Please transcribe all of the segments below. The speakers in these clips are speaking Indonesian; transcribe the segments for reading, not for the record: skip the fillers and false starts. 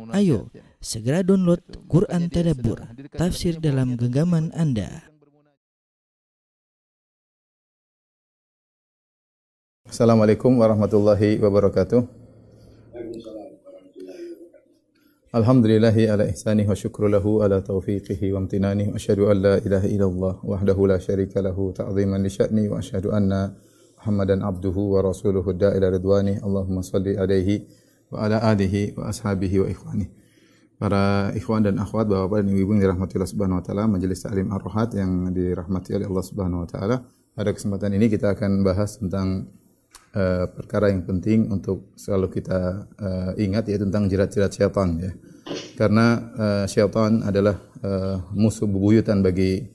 Ayo, segera download Quran Tadabbur, tafsir dalam genggaman Anda. Assalamualaikum warahmatullahi wabarakatuh. Alhamdulillahi ala ihsanih wa syukru lahu ala taufiqihi wa amtinanih wa asyhadu an la ilaha illallah wahdahu la syarika lahu ta'ziman li sya'ni wa asyhadu anna Muhammadan abduhu wa rasuluhu da'ila ridwani. Allahumma salli alaihi wa ala alihi wa ashabihi wa ikhwani. Para ikhwan dan akhwat, bapak-bapak dan ibu-ibu yang dirahmati Allah Subhanahu wa taala, majelis taklim Ar-Rohat yang dirahmati oleh Allah Subhanahu wa taala. Pada kesempatan ini kita akan bahas tentang perkara yang penting untuk selalu kita ingat, yaitu tentang jerat-jerat syaitan, ya. Karena syaitan adalah musuh bebuyutan bagi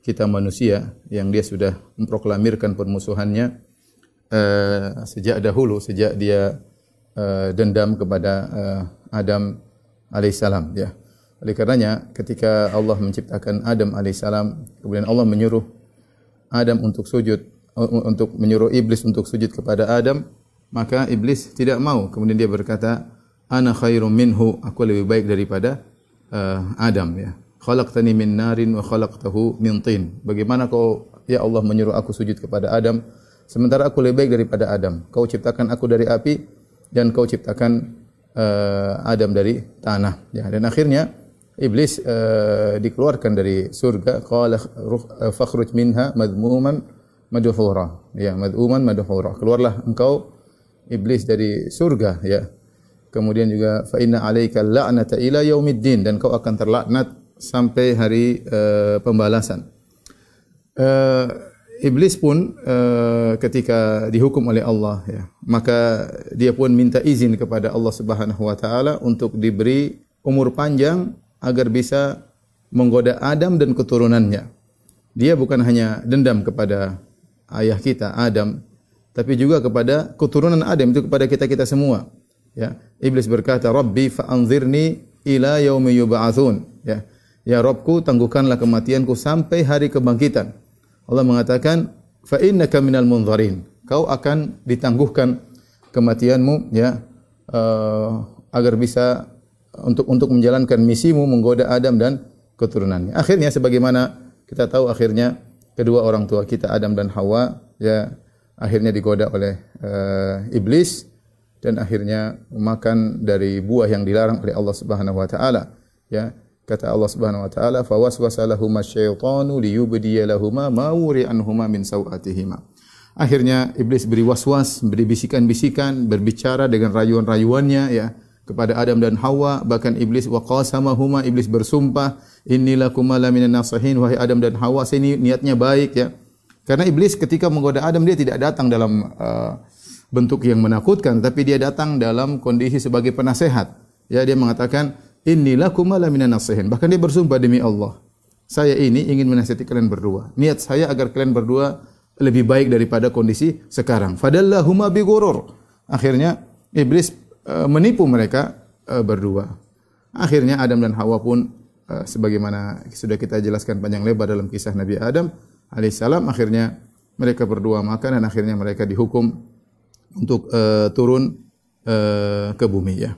kita manusia yang dia sudah memproklamirkan permusuhannya sejak dahulu, sejak dia dendam kepada Adam alaihissalam, ya. Oleh karenanya ketika Allah menciptakan Adam alaihissalam, kemudian Allah menyuruh Adam untuk sujud, untuk menyuruh iblis untuk sujud kepada Adam, maka iblis tidak mau. Kemudian dia berkata, ana khairum minhu, aku lebih baik daripada Adam, ya. Khalaqtani min narin wa khalaqtahu min tin. Bagaimana kau ya Allah menyuruh aku sujud kepada Adam sementara aku lebih baik daripada Adam? Kau ciptakan aku dari api dan kau ciptakan Adam dari tanah, ya. Dan akhirnya iblis dikeluarkan dari surga. Qala fakhruj minha madhmuman madhura, ya, madhuman madhura. Keluarlah engkau iblis dari surga, ya. Kemudian juga fa inna 'alaika la'nata ila yaumiddin, dan kau akan terlaknat sampai hari pembalasan. Iblis pun ketika dihukum oleh Allah, ya, maka dia pun minta izin kepada Allah Subhanahu wa taala untuk diberi umur panjang agar bisa menggoda Adam dan keturunannya. Dia bukan hanya dendam kepada ayah kita Adam, tapi juga kepada keturunan Adam, itu kepada kita-kita semua, ya. Iblis berkata, "Rabbi fa'anzirni ila yaumi yub'atsun." Ya. Ya Rabbku, tangguhkanlah kematianku sampai hari kebangkitan. Allah mengatakan, fa innaka minal munzarin. Kau akan ditangguhkan kematianmu, ya, agar bisa untuk menjalankan misimu menggoda Adam dan keturunannya. Akhirnya sebagaimana kita tahu, akhirnya kedua orang tua kita Adam dan Hawa, ya, akhirnya digoda oleh iblis dan akhirnya makan dari buah yang dilarang oleh Allah Subhanahu wa taala, ya. Kata Allah Subhanahu wa taala, fa waswasa lahuma syaitanu liyubdiya lahuma ma wuri anhuma min sawatihima. Akhirnya iblis beri waswas, beri bisikan-bisikan, berbicara dengan rayuan-rayuannya, ya, kepada Adam dan Hawa. Bahkan iblis wa qasamahuma, iblis bersumpah, inni lakuma laminan nasihin, wahai Adam dan Hawa, saya ini niatnya baik, ya. Karena iblis ketika menggoda Adam, dia tidak datang dalam bentuk yang menakutkan, tapi dia datang dalam kondisi sebagai penasehat. Ya, dia mengatakan, inni lakum laminan nasihin. Bahkan dia bersumpah, demi Allah, saya ini ingin menasihati kalian berdua. Niat saya agar kalian berdua lebih baik daripada kondisi sekarang. Fadallahuma bighurur. Akhirnya iblis menipu mereka berdua. Akhirnya Adam dan Hawa pun sebagaimana sudah kita jelaskan panjang lebar dalam kisah Nabi Adam alaihissalam, akhirnya mereka berdua makan dan akhirnya mereka dihukum untuk turun ke bumi, ya.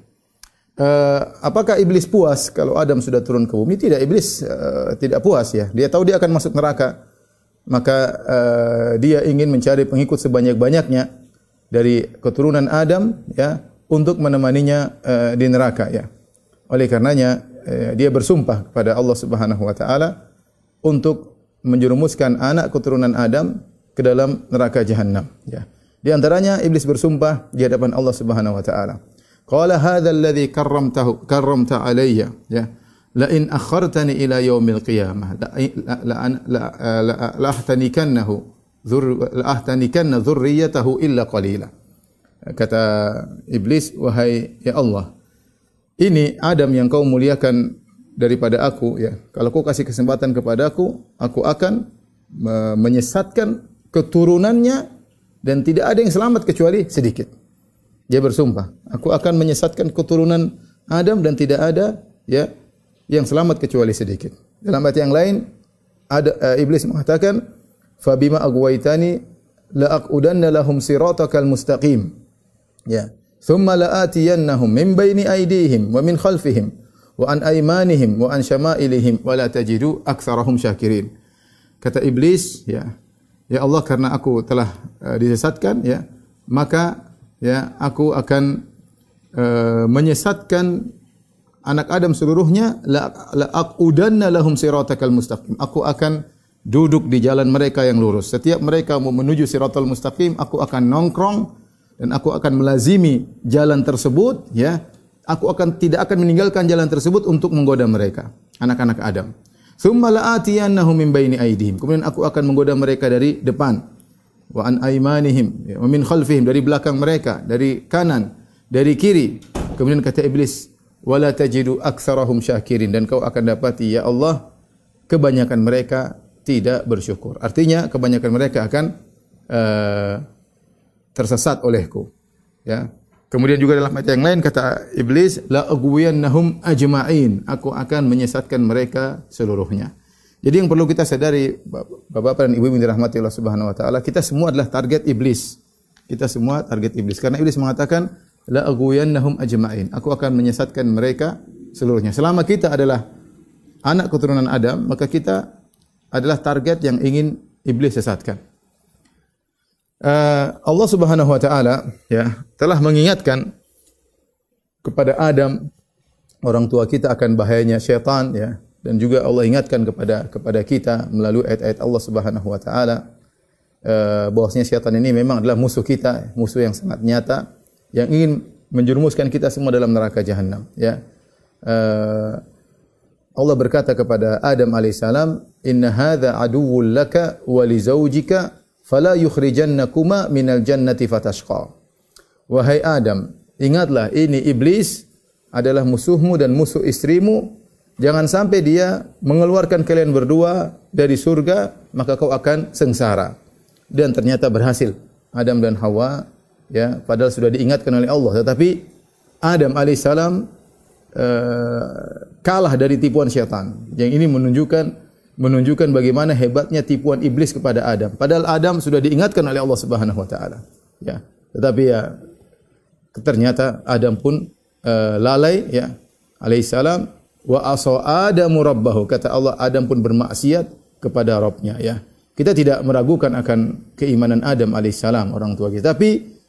Apakah iblis puas kalau Adam sudah turun ke bumi? Tidak, iblis tidak puas, ya. Dia tahu dia akan masuk neraka. Maka dia ingin mencari pengikut sebanyak-banyaknya dari keturunan Adam, ya, untuk menemaninya di neraka, ya. Oleh karenanya dia bersumpah kepada Allah Subhanahu wa taala untuk menjerumuskan anak keturunan Adam ke dalam neraka jahanam, ya. Di antaranya iblis bersumpah di hadapan Allah Subhanahu wa taala. Qala hadzal ladzi karramta alayya, ya, la in akhartani ila yaumil qiyamah la ahtanikanna dzurriyyatahu illa qalila. Kata iblis, wahai ya Allah, ini Adam yang kau muliakan daripada aku, ya. Kalau kau kasih kesempatan kepadaku, aku akan menyesatkan keturunannya dan tidak ada yang selamat kecuali sedikit. Dia bersumpah, aku akan menyesatkan keturunan Adam dan tidak ada, ya, yang selamat kecuali sedikit. Dalam ayat yang lain, iblis mengatakan, fa bima aghwaytani la aqudanna lahum siratakal mustaqim. Ya, thumma la'atiyannahum min baini aydihim wa min khalfihim wa an aymanihim wa an syama'ilihim wa la tajidu aktsarahum syakirin. Kata iblis, ya Allah, karena aku telah disesatkan, ya, maka ya aku akan menyesatkan anak Adam seluruhnya, la aqudanna lahum siratakal mustaqim. Aku akan duduk di jalan mereka yang lurus. Setiap mereka mau menuju siratal mustaqim, aku akan nongkrong dan aku akan melazimi jalan tersebut, ya. Aku tidak akan meninggalkan jalan tersebut untuk menggoda mereka, anak-anak Adam. Tsumma la'atiyannahum min baini aydihim. Kemudian aku akan menggoda mereka dari depan. Wa an aymanihim, wa min khalfihim, dari belakang mereka, dari kanan, dari kiri. Kemudian kata iblis, wala tajidu aktsarahum syakirin, dan kau akan dapati, ya Allah, kebanyakan mereka tidak bersyukur. Artinya kebanyakan mereka akan tersesat olehku. Ya. Kemudian juga dalam ayat yang lain kata iblis, la aghwiyannahum ajma'in. Aku akan menyesatkan mereka seluruhnya. Jadi yang perlu kita sadari, Bapak-bapak dan Ibu yang dirahmati Allah Subhanahu wa taala, kita semua adalah target iblis. Kita semua target iblis. Karena iblis mengatakan, la aghwiyannahum ajma'in. Aku akan menyesatkan mereka seluruhnya. Selama kita adalah anak keturunan Adam, maka kita adalah target yang ingin iblis sesatkan. Allah Subhanahu wa taala, ya, telah mengingatkan kepada Adam, orang tua kita, akan bahayanya syaitan, ya, dan juga Allah ingatkan kepada kita melalui ayat-ayat Allah Subhanahu wa taala bahwasanya syaitan ini memang adalah musuh kita, musuh yang sangat nyata yang ingin menjerumuskan kita semua dalam neraka jahanam, ya. Allah berkata kepada Adam alaihissalam, inna hadza aduwwun laka wa li zawjika fala yukhrijannakuma minal jannati fatashqa. Wahai Adam, ingatlah, ini iblis adalah musuhmu dan musuh istrimu. Jangan sampai dia mengeluarkan kalian berdua dari surga, maka kau akan sengsara. Dan ternyata berhasil. Adam dan Hawa, ya, padahal sudah diingatkan oleh Allah, tetapi Adam alaihissalam kalah dari tipuan syaitan. Yang ini menunjukkan bagaimana hebatnya tipuan iblis kepada Adam. Padahal Adam sudah diingatkan oleh Allah Subhanahu wa taala. Ya, tetapi ya ternyata Adam pun lalai, ya, alaihissalam, wa asa Adamu rabbahu. Kata Allah, Adam pun bermaksiat kepada Rabbnya, ya. Kita tidak meragukan akan keimanan Adam alaihissalam, orang tua kita. Tapi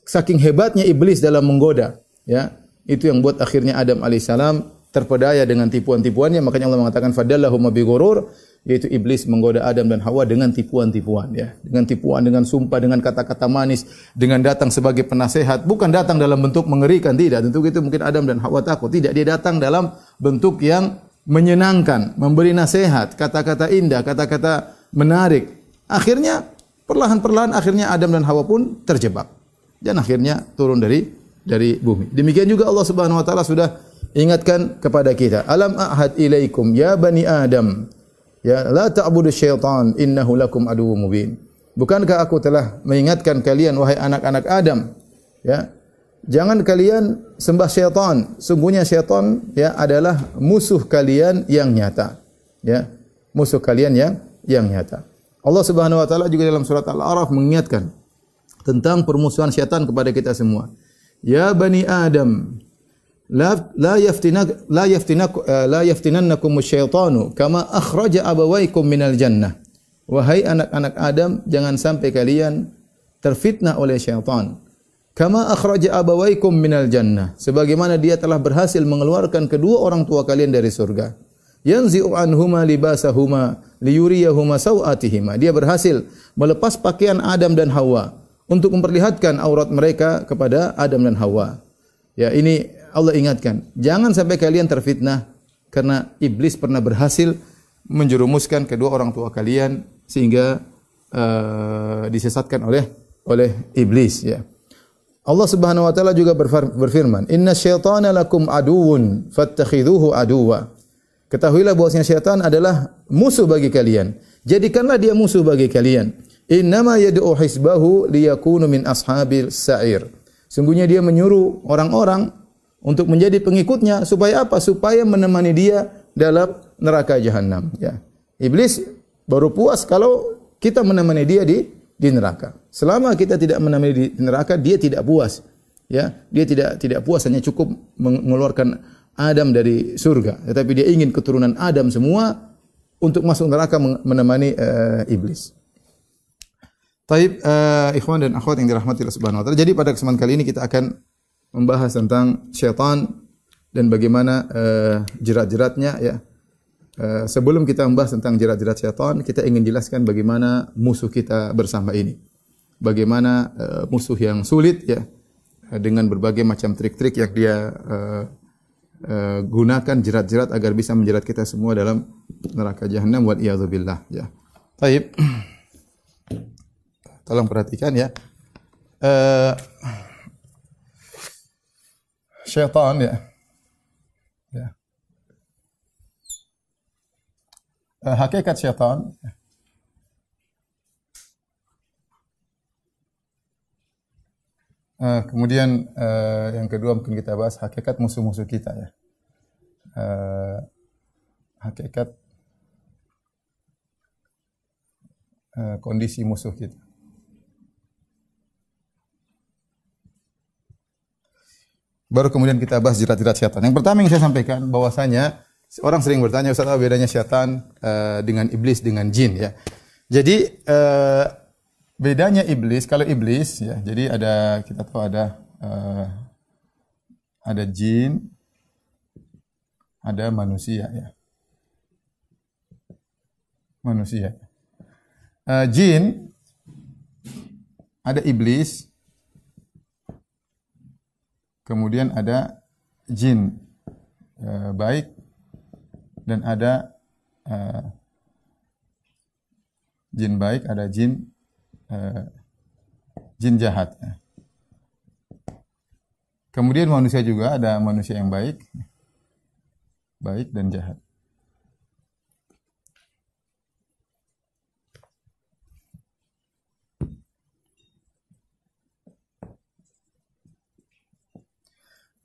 saking hebatnya iblis dalam menggoda, ya, itu yang buat akhirnya Adam alaihissalam terpedaya dengan tipuan-tipuannya. Makanya Allah mengatakan fadallahum bighurur, yaitu iblis menggoda Adam dan Hawa dengan tipuan-tipuan, ya. Dengan tipuan, dengan sumpah, dengan kata-kata manis, dengan datang sebagai penasehat, bukan datang dalam bentuk mengerikan, tidak. Tentu itu mungkin Adam dan Hawa takut. Tidak, dia datang dalam bentuk yang menyenangkan, memberi nasihat, kata-kata indah, kata-kata menarik. Akhirnya perlahan-perlahan akhirnya Adam dan Hawa pun terjebak dan akhirnya turun dari bumi. Demikian juga Allah Subhanahu wa taala sudah ingatkan kepada kita, alam a'had ilaikum ya bani Adam, ya, la ta'budu syaitan innahu lakum aduwwum mubin. Bukankah aku telah mengingatkan kalian, wahai anak-anak Adam, ya, jangan kalian sembah syaitan. Sungguhnya syaitan, ya, adalah musuh kalian yang nyata, ya, musuh kalian yang nyata. Allah Subhanahu wa taala juga dalam surat Al-A'raf mengingatkan tentang permusuhan syaitan kepada kita semua. Ya bani Adam, la yaftinannakum asyaitanu kama akhraja abawaykum minal jannah. Wahai anak-anak Adam, jangan sampai kalian terfitnah oleh syaitan. Kama akhraja abawaykum minal jannah, sebagaimana dia telah berhasil mengeluarkan kedua orang tua kalian dari surga. Yanzi'u anhuma libasahuma liyuriyahuma sawatihima. Dia berhasil melepas pakaian Adam dan Hawa untuk memperlihatkan aurat mereka kepada Adam dan Hawa. Ya, ini Allah ingatkan, jangan sampai kalian terfitnah karena iblis pernah berhasil menjerumuskan kedua orang tua kalian sehingga disesatkan oleh iblis, ya. Allah Subhanahu wa taala juga berfirman, "Inna syaitana lakum aduwwun fattakhidhuhu aduwwa." Ketahuilah bahwasanya syaitan adalah musuh bagi kalian. Jadikanlah dia musuh bagi kalian. Innama yad'u hisbahu liyakunu min ashabil sa'ir. Sungguhnya dia menyuruh orang-orang untuk menjadi pengikutnya supaya apa? Supaya menemani dia dalam neraka jahanam, ya. Iblis baru puas kalau kita menemani dia di neraka. Selama kita tidak menemani di neraka, dia tidak puas. ya, dia tidak puas hanya cukup mengeluarkan Adam dari surga, tetapi dia ingin keturunan Adam semua untuk masuk neraka menemani iblis. Taib, ikhwan dan akhwat yang dirahmati Allah Subhanahu wa taala. Jadi pada kesempatan kali ini kita akan membahas tentang syaitan dan bagaimana jerat-jeratnya, ya. Sebelum kita membahas tentang jerat-jerat syaitan, kita ingin jelaskan bagaimana musuh kita bersama ini. Bagaimana musuh yang sulit, ya, dengan berbagai macam trik-trik yang dia gunakan, jerat-jerat agar bisa menjerat kita semua dalam neraka jahanam, wal iyadzubillah, ya. Baik. Tolong perhatikan, ya. Syaitan, ya. Ya. Hakikat syaitan, kemudian yang kedua mungkin kita bahas hakikat musuh-musuh kita, ya. Hakikat kondisi musuh kita. Baru kemudian kita bahas jerat-jerat syaitan. Yang pertama yang saya sampaikan bahwasanya orang sering bertanya, Ustaz, apa bedanya syaitan dengan iblis, dengan jin, ya. Jadi bedanya iblis, kalau iblis, ya, jadi kita tahu ada jin, ada manusia, ya. Manusia. Jin, ada iblis, kemudian ada jin baik, dan ada jin baik, ada jin jahat, ya. Kemudian manusia juga ada manusia yang baik dan jahat.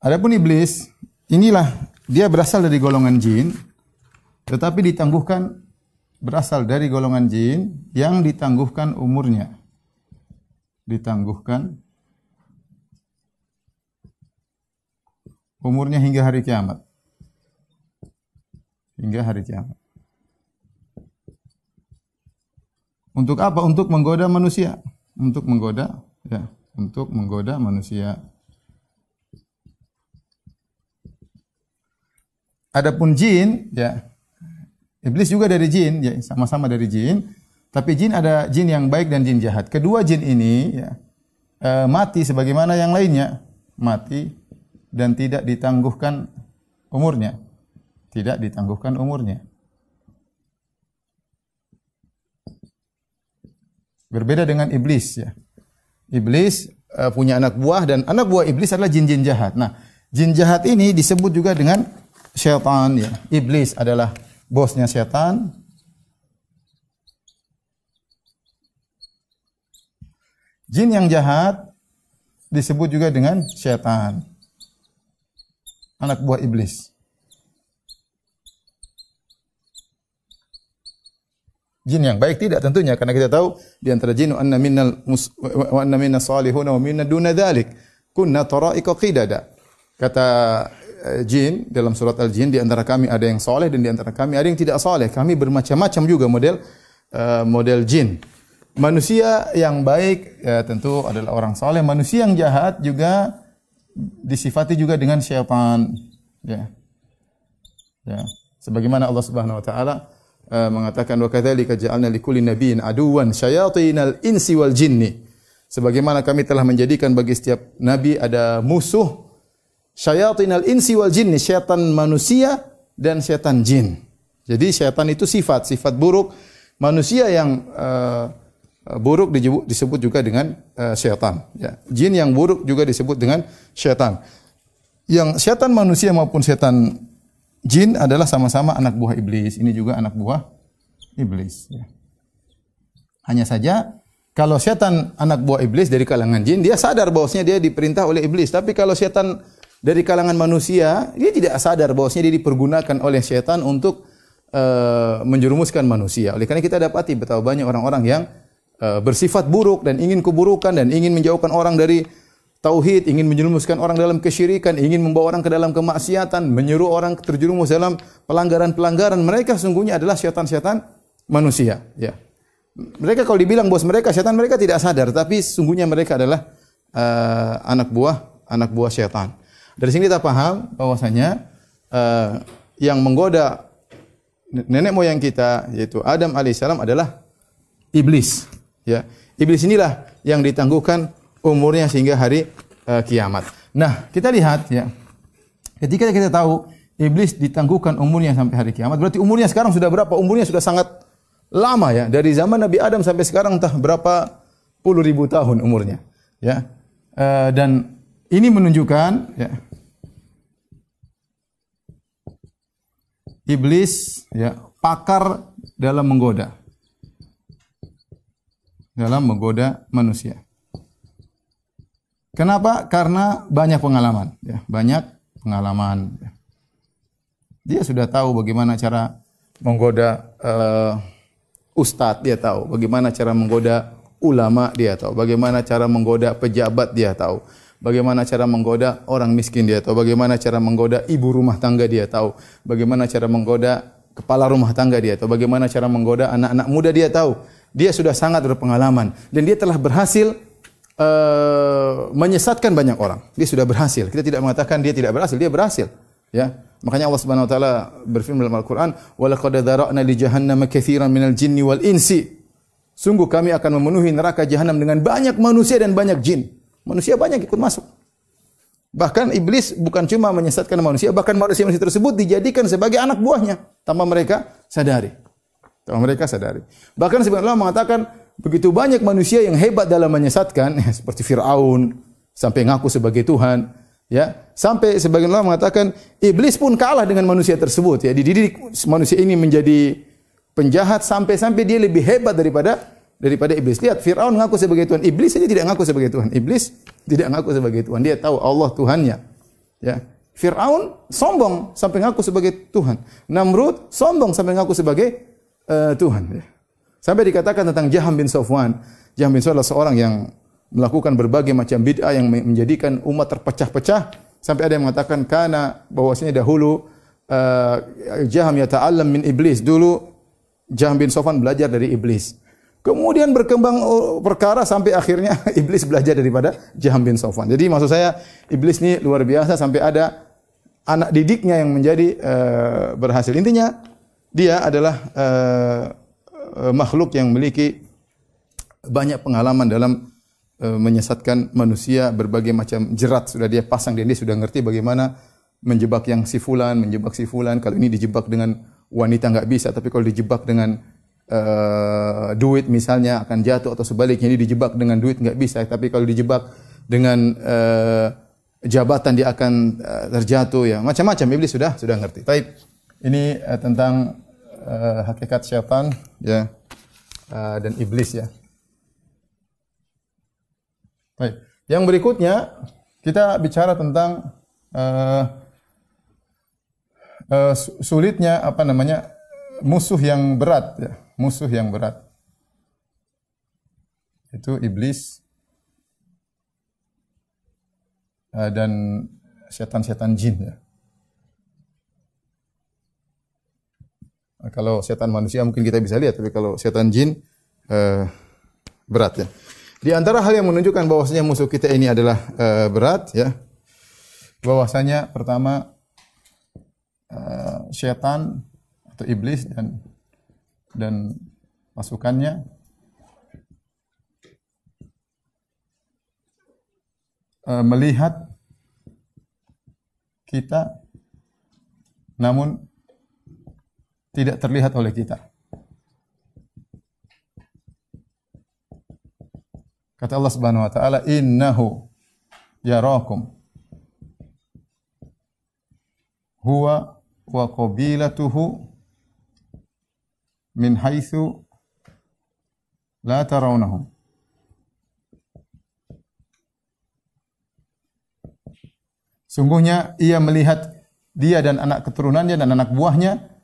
Adapun iblis, inilah dia berasal dari golongan jin, tetapi berasal dari golongan jin yang ditangguhkan umurnya. Ditangguhkan umurnya hingga hari kiamat. Hingga hari kiamat. Untuk apa? Untuk menggoda manusia. Untuk menggoda manusia. Adapun jin, ya, iblis juga dari jin, ya, sama-sama dari jin. Tapi jin ada jin yang baik dan jin jahat. Kedua jin ini, ya, mati sebagaimana yang lainnya, mati dan tidak ditangguhkan umurnya, tidak ditangguhkan umurnya. Berbeda dengan iblis, ya. Iblis punya anak buah dan anak buah iblis adalah jin-jin jahat. Nah, jin jahat ini disebut juga dengan syaitan, ya. Iblis adalah bosnya syaitan. Jin yang jahat disebut juga dengan syaitan, anak buah iblis. Jin yang baik tidak tentunya, karena kita tahu di antara jin wa anna minna salihun wa minna duna dzalik kunna tara'iqa qidada. Kata jin dalam surat Al-Jin, di antara kami ada yang soleh dan di antara kami ada yang tidak soleh. Kami bermacam-macam juga model jin. Manusia yang baik, ya, tentu adalah orang soleh. Manusia yang jahat juga disifati juga dengan syaitan, ya. Ya. Sebagaimana Allah Subhanahu wa taala mengatakan, wa kadzalika ja'alna likulli nabiyyin aduwan syayatinal insi wal jinni. Sebagaimana kami telah menjadikan bagi setiap nabi ada musuh syayatinal insi wal jinni, syaitan manusia dan syaitan jin. Jadi syaitan itu sifat buruk. Manusia yang buruk disebut juga dengan syaitan, ya. Jin yang buruk juga disebut dengan syaitan. Yang syaitan manusia maupun syaitan jin adalah sama-sama anak buah iblis. Ini juga anak buah iblis, ya. Hanya saja kalau syaitan anak buah iblis dari kalangan jin, dia sadar bahwasanya dia diperintah oleh iblis. Tapi kalau syaitan dari kalangan manusia, dia tidak sadar bahwasanya dia dipergunakan oleh syaitan untuk menjerumuskan manusia. Oleh karena kita dapati betapa banyak orang-orang yang bersifat buruk dan ingin keburukan dan ingin menjauhkan orang dari tauhid, ingin menjerumuskan orang dalam kesyirikan, ingin membawa orang ke dalam kemaksiatan, menyuruh orang terjerumus dalam pelanggaran-pelanggaran. Mereka sungguhnya adalah syaitan-syaitan manusia, ya. Mereka kalau dibilang bos mereka syaitan, mereka tidak sadar, tapi sungguhnya mereka adalah anak buah syaitan. Dari sini kita paham bahwasanya yang menggoda nenek moyang kita yaitu Adam alaihissalam adalah iblis, ya. Iblis inilah yang ditangguhkan umurnya sehingga hari kiamat. Nah, kita lihat ya. Ketika kita tahu iblis ditangguhkan umurnya sampai hari kiamat, berarti umurnya sekarang sudah berapa? Umurnya sudah sangat lama ya. Dari zaman Nabi Adam sampai sekarang entah berapa puluh ribu tahun umurnya, ya. Dan ini menunjukkan ya, iblis ya pakar dalam menggoda manusia. Kenapa? Karena banyak pengalaman, ya, banyak pengalaman. Dia sudah tahu bagaimana cara menggoda ustadz, dia tahu bagaimana cara menggoda ulama, dia tahu bagaimana cara menggoda pejabat, dia tahu bagaimana cara menggoda orang miskin, dia tahu bagaimana cara menggoda ibu rumah tangga, dia tahu bagaimana cara menggoda kepala rumah tangga, dia tahu bagaimana cara menggoda anak-anak muda, dia tahu. Dia sudah sangat berpengalaman dan dia telah berhasil menyesatkan banyak orang. Dia sudah berhasil. Kita tidak mengatakan dia tidak berhasil, dia berhasil. Ya. Makanya Allah Subhanahu wa taala berfirman dalam Al-Qur'an, "Wa laqad dzara'na li jahannama katsiran minal jinni wal insi." Sungguh kami akan memenuhi neraka jahanam dengan banyak manusia dan banyak jin. Manusia banyak ikut masuk. Bahkan iblis bukan cuma menyesatkan manusia, bahkan manusia-manusia tersebut dijadikan sebagai anak buahnya tanpa mereka sadari. Bahkan sebagian ulama mengatakan begitu banyak manusia yang hebat dalam menyesatkan, ya, seperti Fir'aun sampai ngaku sebagai Tuhan, ya. Sampai sebagian ulama mengatakan iblis pun kalah dengan manusia tersebut, ya. Dididik manusia ini menjadi penjahat sampai dia lebih hebat daripada iblis. Lihat, Fir'aun ngaku sebagai Tuhan, iblis saja tidak ngaku sebagai Tuhan. Iblis tidak ngaku sebagai Tuhan. Dia tahu Allah Tuhannya, ya. Fir'aun sombong sampai ngaku sebagai Tuhan. Namrud sombong sampai ngaku sebagai Tuhan, ya. Sampai dikatakan tentang Jaham bin Safwan. Jaham bin Safwan adalah seorang yang melakukan berbagai macam bid'ah yang menjadikan umat terpecah-pecah. Sampai ada yang mengatakan karena bahwasanya dahulu Jaham yata'allam min iblis. Dulu Jaham bin Safwan belajar dari iblis. Kemudian berkembang perkara sampai akhirnya iblis belajar daripada Jaham bin Safwan. Jadi maksud saya iblis ini luar biasa sampai ada anak didiknya yang menjadi berhasil. Intinya dia adalah makhluk yang memiliki banyak pengalaman dalam menyesatkan manusia, berbagai macam jerat sudah dia pasang dan dia sudah ngerti bagaimana menjebak yang si fulan, menjebak si fulan. Kalau ini dijebak dengan wanita enggak bisa, tapi kalau dijebak dengan duit misalnya akan jatuh, atau sebaliknya ini dijebak dengan duit enggak bisa, tapi kalau dijebak dengan jabatan dia akan terjatuh, ya. Macam-macam iblis sudah ngerti. Baik. Ini tentang hakikat syaitan, ya, dan iblis, ya. Baik. Yang berikutnya kita bicara tentang sulitnya musuh yang berat, ya. Musuh yang berat itu iblis dan setan-setan jin, ya. Kalau setan manusia mungkin kita bisa lihat, tapi kalau setan jin berat, ya. Di antara hal yang menunjukkan bahwasanya musuh kita ini adalah berat, ya. Bahwasanya pertama setan atau iblis dan pasukannya melihat kita namun tidak terlihat oleh kita. Kata Allah Subhanahu wa taala, "Innahu yarakum huwa wa qabilatuhu min haitsu la tarawnahum." Sungguhnya ia melihat dia dan anak keturunannya dan anak buahnya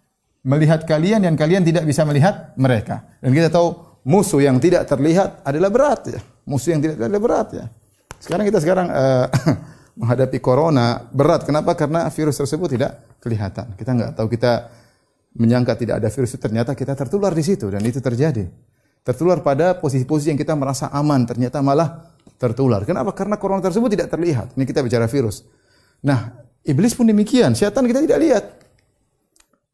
melihat kalian dan kalian tidak bisa melihat mereka. Dan kita tahu musuh yang tidak terlihat adalah berat, ya. Musuh yang tidak terlihat adalah berat, ya. Sekarang kita menghadapi corona berat. Kenapa? Karena virus tersebut tidak kelihatan. Kita nggak tahu, kita menyangka tidak ada virus, ternyata kita tertular di situ, dan itu terjadi. Tertular pada posisi-posisi yang kita merasa aman, ternyata malah tertular. Kenapa? Karena corona tersebut tidak terlihat. Ini kita bicara virus. Nah, iblis pun demikian. Syaitan kita tidak lihat.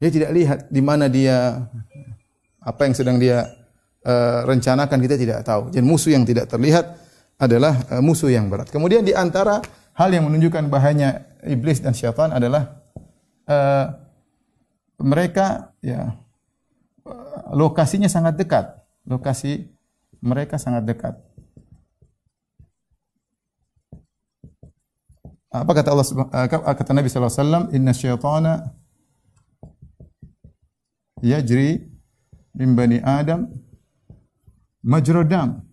Dia tidak lihat di mana dia, apa yang sedang dia rencanakan, kita tidak tahu. Jadi musuh yang tidak terlihat adalah musuh yang berat. Kemudian di antara hal yang menunjukkan bahayanya iblis dan syaitan adalah mereka lokasinya sangat dekat. Lokasi mereka sangat dekat. Apa kata Allah, kata Nabi sallallahu alaihi wasallam, "Inna syaitana yajri min bani Adam majra dam."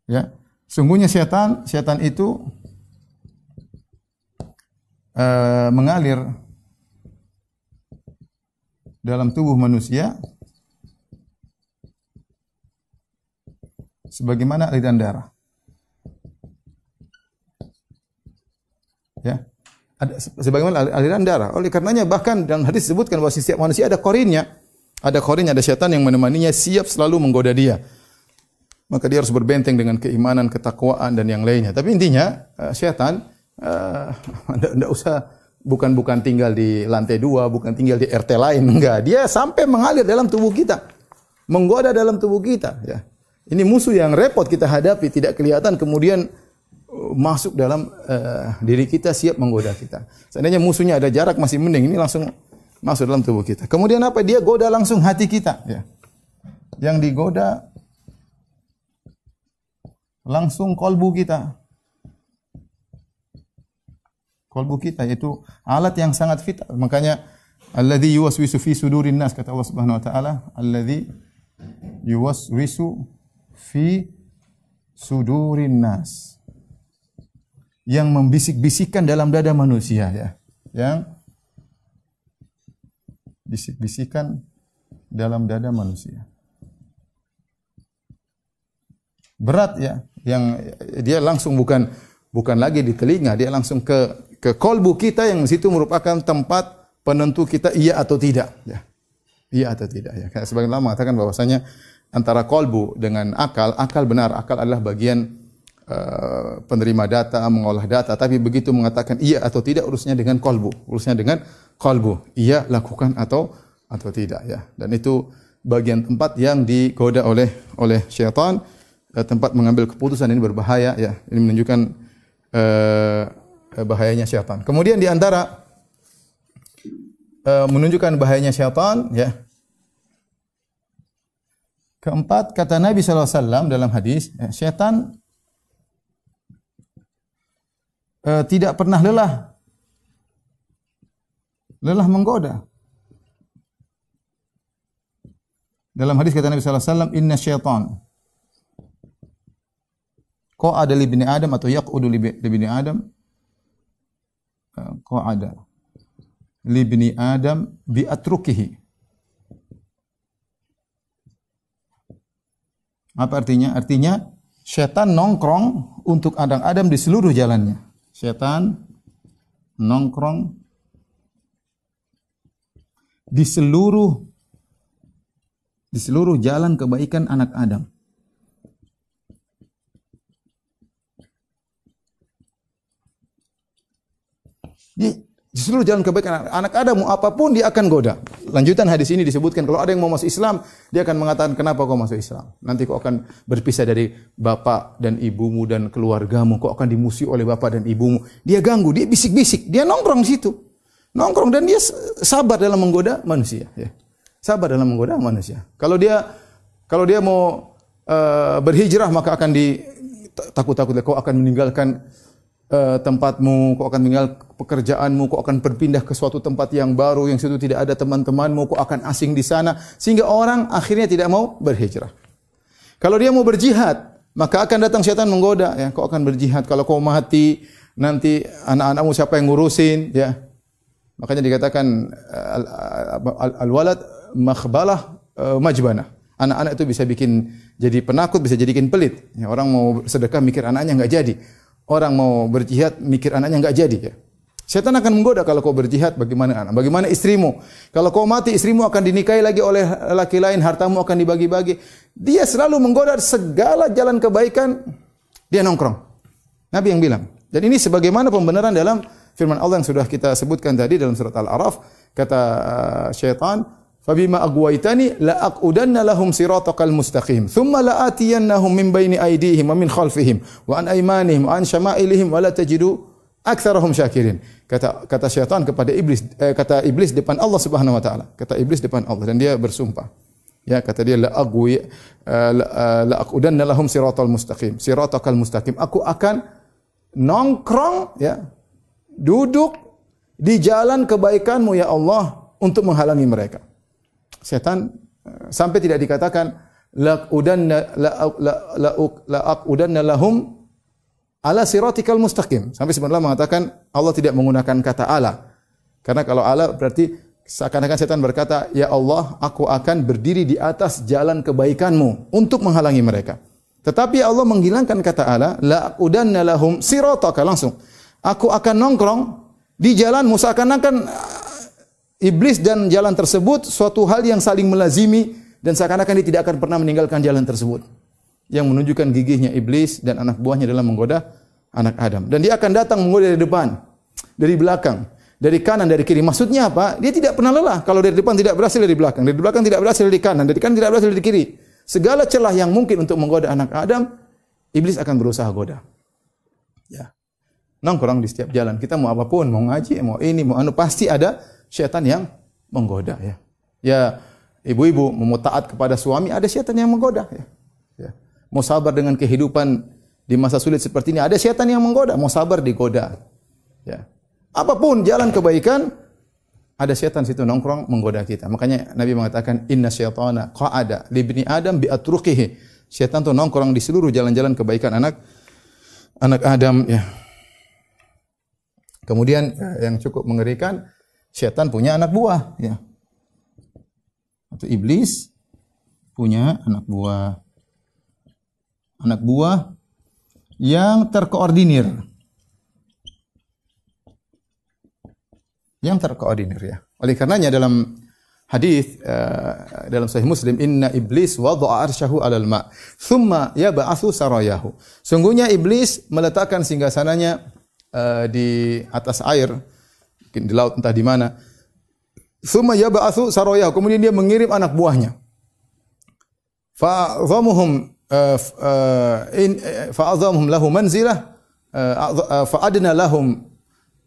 Ya, sungguhnya syaitan itu mengalir dalam tubuh manusia sebagaimana aliran darah. Ya. Sebagaimana aliran darah. Oleh karenanya bahkan dalam hadis disebutkan bahwa setiap manusia ada korinnya. Ada korin, ada syaitan yang menemaninya, siap selalu menggoda dia. Maka dia harus berbenteng dengan keimanan, ketakwaan dan yang lainnya. Tapi intinya syaitan enggak usah bukan tinggal di lantai 2, bukan tinggal di RT lain, enggak. Dia sampai mengalir dalam tubuh kita. Menggoda dalam tubuh kita, ya. Ini musuh yang repot kita hadapi, tidak kelihatan, kemudian masuk dalam diri kita, siap menggoda kita. Seandainya musuhnya ada jarak masih mending, ini langsung masuk dalam tubuh kita. Kemudian apa? Dia goda langsung hati kita, ya. Yang digoda langsung kolbu kita. Kolbu kita itu alat yang sangat vital. Makanya alladzi yuwaswisu fi sudurin nas, kata Allah Subhanahu wa taala, alladzi yuwaswisu fi sudurin nas, yang membisik-bisikkan dalam dada manusia, ya. Yang bisik-bisikan dalam dada manusia. Berat, ya. Yang dia langsung bukan lagi di telinga, dia langsung ke kolbu kita, yang situ merupakan tempat penentu kita iya atau tidak, ya. Iya atau tidak, ya. Kayak sebagian ulama mengatakan bahwasanya antara kolbu dengan akal benar, akal adalah bagian penerima data, mengolah data, tapi begitu mengatakan iya atau tidak, urusnya dengan kolbu, iya lakukan atau tidak, ya. Dan itu bagian tempat yang digoda oleh syaitan, tempat mengambil keputusan. Ini berbahaya, ya. Ini menunjukkan bahayanya syaitan. Kemudian di antara menunjukkan bahayanya syaitan, ya. Keempat, kata Nabi sallallahu alaihi wasallam dalam hadis, syaitan tidak pernah lelah menggoda. Dalam hadis kata Nabi sallallahu alaihi wasallam, inna syaitan qa'ada li ibni Adam, atau yaq'udu li ibni Adam, qa'ada li ibni Adam bi atrukihi. Apa artinya? Artinya syaitan nongkrong untuk Adam di seluruh jalannya. Syaitan nongkrong di seluruh jalan kebaikan anak Adam. Di seluruh jalan kebaikan anak Adam, apapun dia akan goda. Lanjutan hadis ini disebutkan, kalau ada yang mau masuk Islam, dia akan mengatakan, kenapa kau masuk Islam? Nanti kau akan berpisah dari bapak dan ibumu dan keluargamu. Kau akan dimusuhi oleh bapak dan ibumu. Dia ganggu, dia bisik-bisik, dia nongkrong di situ. Nongkrong, dan dia sabar dalam menggoda manusia. Ya. Sabar dalam menggoda manusia. Kalau dia mau berhijrah, maka akan takut-takut, kau akan meninggalkan tempatmu, kau akan meninggal pekerjaanmu, kau akan berpindah ke suatu tempat yang baru, yang situ tidak ada teman-temanmu, kau akan asing di sana, sehingga orang akhirnya tidak mau berhijrah. Kalau dia mau berjihad, maka akan datang syaitan menggoda, ya, kau akan berjihad, kalau kau mati, nanti anak-anakmu siapa yang ngurusin, ya. Makanya dikatakan al-walad makhbalah majbanah. Anak-anak itu bisa bikin jadi penakut, bisa jadikan pelit. Ya, orang mau sedekah mikir anaknya enggak jadi. Orang mau berjihad mikir anaknya enggak jadi. Ya. Setan akan menggoda kalau kau berjihad, bagaimana anak? Bagaimana istrimu? Kalau kau mati, istrimu akan dinikahi lagi oleh laki lain, hartamu akan dibagi-bagi. Dia selalu menggoda segala jalan kebaikan, dia nongkrong. Nabi yang bilang. Dan ini sebagaimana pembenaran dalam firman Allah yang sudah kita sebutkan tadi dalam surat Al-A'raf, kata syaitan, "Fabima aghwaytani la aqudanna lahum siratakal mustaqim, thumma la atiyannahum min baini aydihim wa min khalfihim wa an aymanihim wa an syama'ilihim wa la tajidu aktsarahum syakirin." Kata syaitan kepada iblis, kata iblis depan Allah Subhanahu wa taala. Kata iblis depan Allah dan dia bersumpah. Ya, kata dia la aqudanna lahum siratal mustaqim, siratakal mustaqim. Aku akan nongkrong, ya, duduk di jalan kebaikanmu ya Allah untuk menghalangi mereka. Setan sampai tidak dikatakan la aqudanna lahum ala siratikal mustaqim. Sampai sebenarnya mengatakan Allah tidak menggunakan kata ala. Karena kalau ala berarti seakan-akan setan berkata, "Ya Allah, aku akan berdiri di atas jalan kebaikanmu untuk menghalangi mereka." Tetapi Allah menghilangkan kata ala, la aqudanna lahum sirataka, langsung. Aku akan nongkrong di jalanmu, seakan-akan iblis dan jalan tersebut suatu hal yang saling melazimi dan seakan-akan dia tidak akan pernah meninggalkan jalan tersebut. Yang menunjukkan gigihnya iblis dan anak buahnya dalam menggoda anak Adam. Dan dia akan datang menggoda dari depan, dari belakang, dari kanan, dari kiri. Maksudnya apa? Dia tidak pernah lelah. Kalau dari depan tidak berhasil, dari belakang. Dari belakang tidak berhasil, dari kanan. Dari kanan tidak berhasil, dari kiri. Segala celah yang mungkin untuk menggoda anak Adam, iblis akan berusaha goda. Ya. Nongkrong di setiap jalan. Kita mau apapun, mau ngaji, mau ini, mau anu, pasti ada syaitan yang menggoda. Ya, ya, ibu-ibu mau taat kepada suami, ada syaitan yang menggoda. Ya. Ya. Mau sabar dengan kehidupan di masa sulit seperti ini, ada syaitan yang menggoda. Mau sabar digoda. Ya. Apapun jalan kebaikan, ada syaitan situ nongkrong menggoda kita. Makanya Nabi mengatakan, "Inna syaitana qa'ada li ibni Adam bi atruqihi." Syaitan itu nongkrong di seluruh jalan-jalan kebaikan anak Adam. Ya. Kemudian yang cukup mengerikan, syaitan punya anak buah. Ya. Atau iblis punya anak buah. Anak buah yang terkoordinir. Yang terkoordinir, ya. Oleh karenanya dalam hadis dalam Sahih Muslim, "Inna iblis wada'a arsyahu 'alal ma', thumma yab'atsu sarayahu." Sungguhnya iblis meletakkan singgasananya di atas air, mungkin di laut entah di mana. Thumma yab'atsu sarayahu, kemudian dia mengirim anak buahnya. Fa'adhamuhum lahu manzilah, fa'adna lahum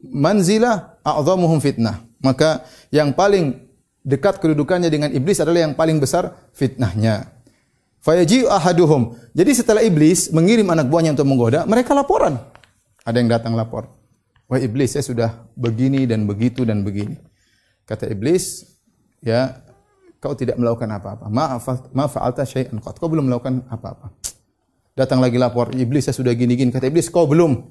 manzilah a'dhamuhum fitnah. Maka yang paling dekat kedudukannya dengan iblis adalah yang paling besar fitnahnya. Fayaji'u ahaduhum. Jadi setelah iblis mengirim anak buahnya untuk menggoda, mereka laporan. Ada yang datang lapor. "Wah iblis, saya sudah begini dan begitu dan begini." Kata iblis, "Ya, kau tidak melakukan apa-apa. Ma fa'alta syai'an qat." Kau belum melakukan apa-apa. Datang lagi lapor, "Iblis, saya sudah gini-gini." Kata iblis, "Kau belum."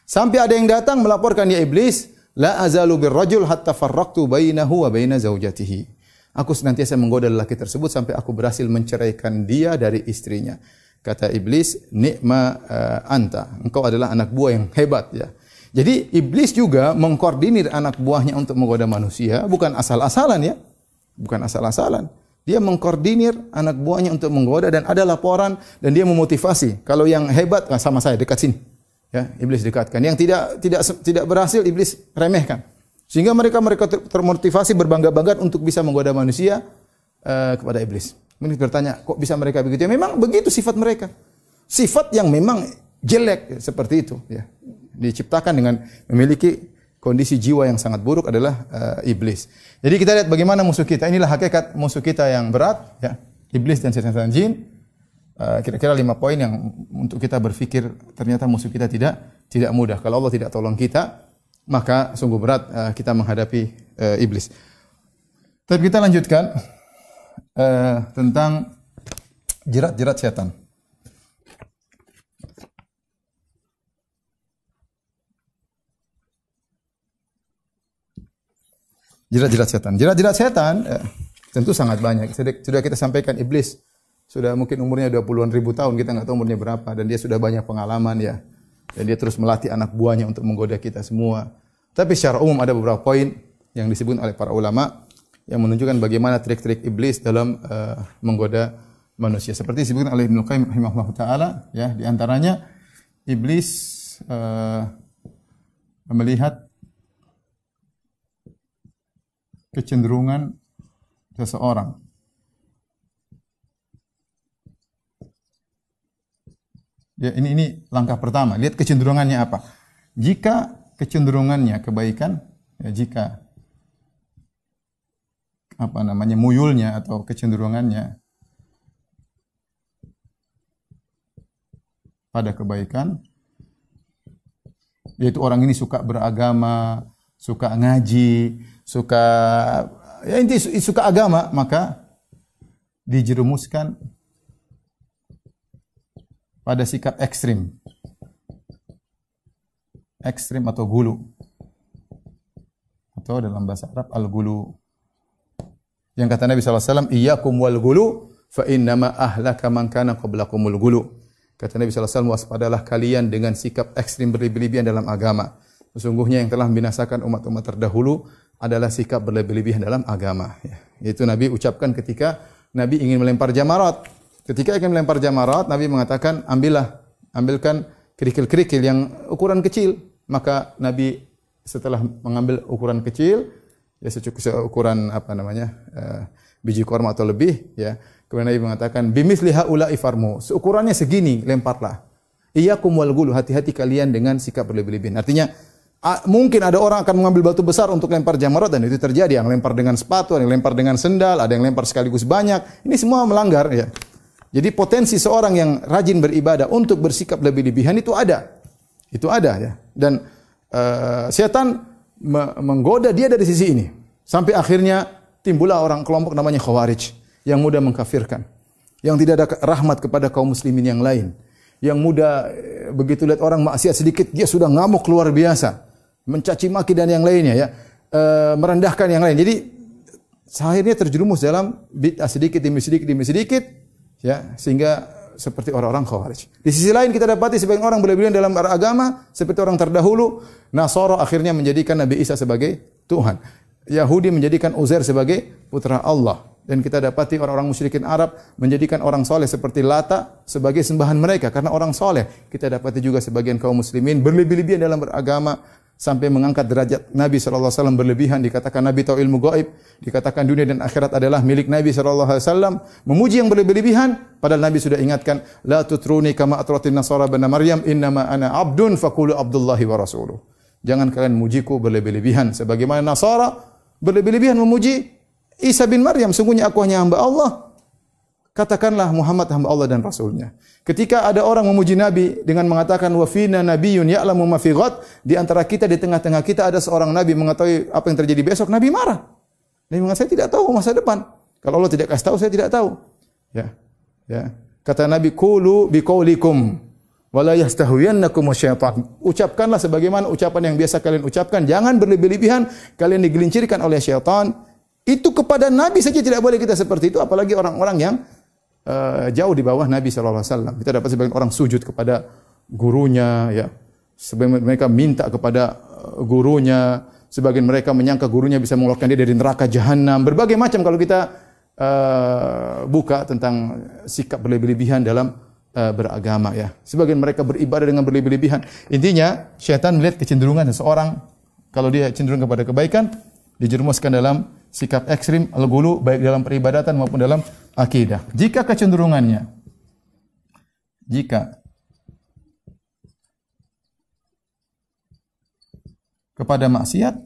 Sampai ada yang datang melaporkan, "Ya iblis, la azalu birrajul hatta farraqtu bainahu wa baina zaujatihi." Aku senantiasa menggoda lelaki tersebut sampai aku berhasil menceraikan dia dari istrinya. Kata iblis, "Ni'ma anta." Engkau adalah anak buah yang hebat, ya. Jadi iblis juga mengkoordinir anak buahnya untuk menggoda manusia, bukan asal-asalan, ya. Bukan asal-asalan. Dia mengkoordinir anak buahnya untuk menggoda dan ada laporan dan dia memotivasi. Kalau yang hebat, sama saya dekat sini. Ya, iblis dekatkan. Yang tidak berhasil, iblis remehkan. Sehingga mereka termotivasi berbangga-bangga untuk bisa menggoda manusia kepada iblis. Mungkin bertanya, kok bisa mereka begitu? Ya, memang begitu sifat mereka. Sifat yang memang jelek, seperti itu. Ya. Diciptakan dengan memiliki kondisi jiwa yang sangat buruk adalah iblis. Jadi kita lihat bagaimana musuh kita. Inilah hakikat musuh kita yang berat. Ya. Iblis dan setan jin. Kira-kira 5 poin yang untuk kita berpikir ternyata musuh kita tidak mudah. Kalau Allah tidak tolong kita, maka sungguh berat kita menghadapi iblis. Tapi kita lanjutkan tentang jerat-jerat setan. Jerat-jerat setan. Jerat-jerat setan tentu sangat banyak. Sudah kita sampaikan iblis sudah mungkin umurnya 20-an ribu tahun, kita nggak tahu umurnya berapa, dan dia sudah banyak pengalaman ya. Dan dia terus melatih anak buahnya untuk menggoda kita semua. Tapi secara umum ada beberapa poin yang disebut oleh para ulama yang menunjukkan bagaimana trik-trik iblis dalam menggoda manusia. Seperti disebutkan oleh Ibnu Qayyim rahimahullah taala, ya, di antaranya iblis melihat kecenderungan seseorang. Ya, ini langkah pertama. Lihat kecenderungannya apa. Jika kecenderungannya kebaikan, ya, jika muyulnya atau kecenderungannya pada kebaikan, yaitu orang ini suka beragama, suka ngaji, suka agama, maka dijerumuskan pada sikap ekstrim atau gulu, atau dalam bahasa Arab al-gulu. Yang kata Nabi SAW, iyyakum wal gulu fa innama ahlaka man kana qablakumul gulu. Kata Nabi SAW, waspadalah kalian dengan sikap ekstrim berlebih-lebihan dalam agama. Sesungguhnya yang telah membinasakan umat-umat terdahulu adalah sikap berlebih-lebihan dalam agama. Yaitu Nabi ucapkan ketika Nabi ingin melempar jamarat. Ketika ingin melempar jamarat, Nabi mengatakan, ambilkan kerikil-kerikil yang ukuran kecil. Maka Nabi setelah mengambil ukuran kecil, ya seukuran biji korma atau lebih, ya. Kemudian Nabi mengatakan, bimithli haula'i farmu. Seukurannya segini, lemparlah. Iyyakum wal ghulu, hati-hati kalian dengan sikap berlebih-lebihan. Artinya mungkin ada orang akan mengambil batu besar untuk lempar jamarat, dan itu terjadi. Yang lempar dengan sepatu, ada yang lempar dengan sendal, ada yang lempar sekaligus banyak. Ini semua melanggar, ya. Jadi potensi seorang yang rajin beribadah untuk bersikap lebih-lebihan itu ada. Itu ada, ya. Dan setan menggoda dia dari sisi ini. Sampai akhirnya timbullah orang kelompok namanya Khawarij yang mudah mengkafirkan. Yang tidak ada rahmat kepada kaum muslimin yang lain. Yang mudah begitu lihat orang maksiat sedikit dia sudah ngamuk luar biasa. Mencaci maki dan yang lainnya, ya. Merendahkan yang lain. Jadi akhirnya terjerumus dalam bid'ah sedikit demi sedikit, ya, sehingga seperti orang-orang Khawarij. Di sisi lain kita dapati sebagian orang berlebihan dalam beragama seperti orang terdahulu. Nasara akhirnya menjadikan Nabi Isa sebagai Tuhan. Yahudi menjadikan Uzair sebagai putra Allah. Dan kita dapati orang-orang musyrikin Arab menjadikan orang soleh seperti Lata sebagai sembahan mereka karena orang soleh. Kita dapati juga sebagian kaum muslimin berlebih-lebihan dalam beragama sampai mengangkat derajat Nabi SAW berlebihan. Dikatakan Nabi tahu ilmu gaib, dikatakan dunia dan akhirat adalah milik Nabi SAW. Memuji yang berlebihan, padahal Nabi sudah ingatkan, la tutruni kama atratin nasara bana Maryam, innama ana abdun faqulu abdullahi wa rasuluh. Jangan kalian mujiku berlebih-lebihan sebagaimana Nasara berlebih-lebihan memuji Isa bin Maryam. Sungguhnya aku hanya hamba Allah. Katakanlah Muhammad hamba Allah dan Rasulnya. Ketika ada orang memuji Nabi dengan mengatakan wa fina nabiyyun ya'lamu ma fi ghad, di antara kita, di tengah-tengah kita ada seorang nabi mengetahui apa yang terjadi besok, Nabi marah. Nabi mengatakan, saya tidak tahu masa depan. Kalau Allah tidak kasih tahu, saya tidak tahu. Ya. Ya. Kata Nabi, qulu biqaulikum wa la yastahwiyannakum syaitan. Ucapkanlah sebagaimana ucapan yang biasa kalian ucapkan, jangan berlebih-lebihan kalian digelincirkan oleh syaitan. Itu kepada Nabi saja tidak boleh kita seperti itu, apalagi orang-orang yang jauh di bawah Nabi SAW. Kita dapat sebagian orang sujud kepada gurunya, ya. Sebagian mereka minta kepada gurunya, sebagian mereka menyangka gurunya bisa mengeluarkan dia dari neraka jahanam. Berbagai macam kalau kita buka tentang sikap berlebih-lebihan dalam beragama, ya. Sebagian mereka beribadah dengan berlebih-lebihan. Intinya, syaitan melihat kecenderungan seseorang, kalau dia cenderung kepada kebaikan, dijerumuskan dalam sikap ekstrim al-ghulu, baik dalam peribadatan maupun dalam akidah. Jika kecenderungannya kepada maksiat,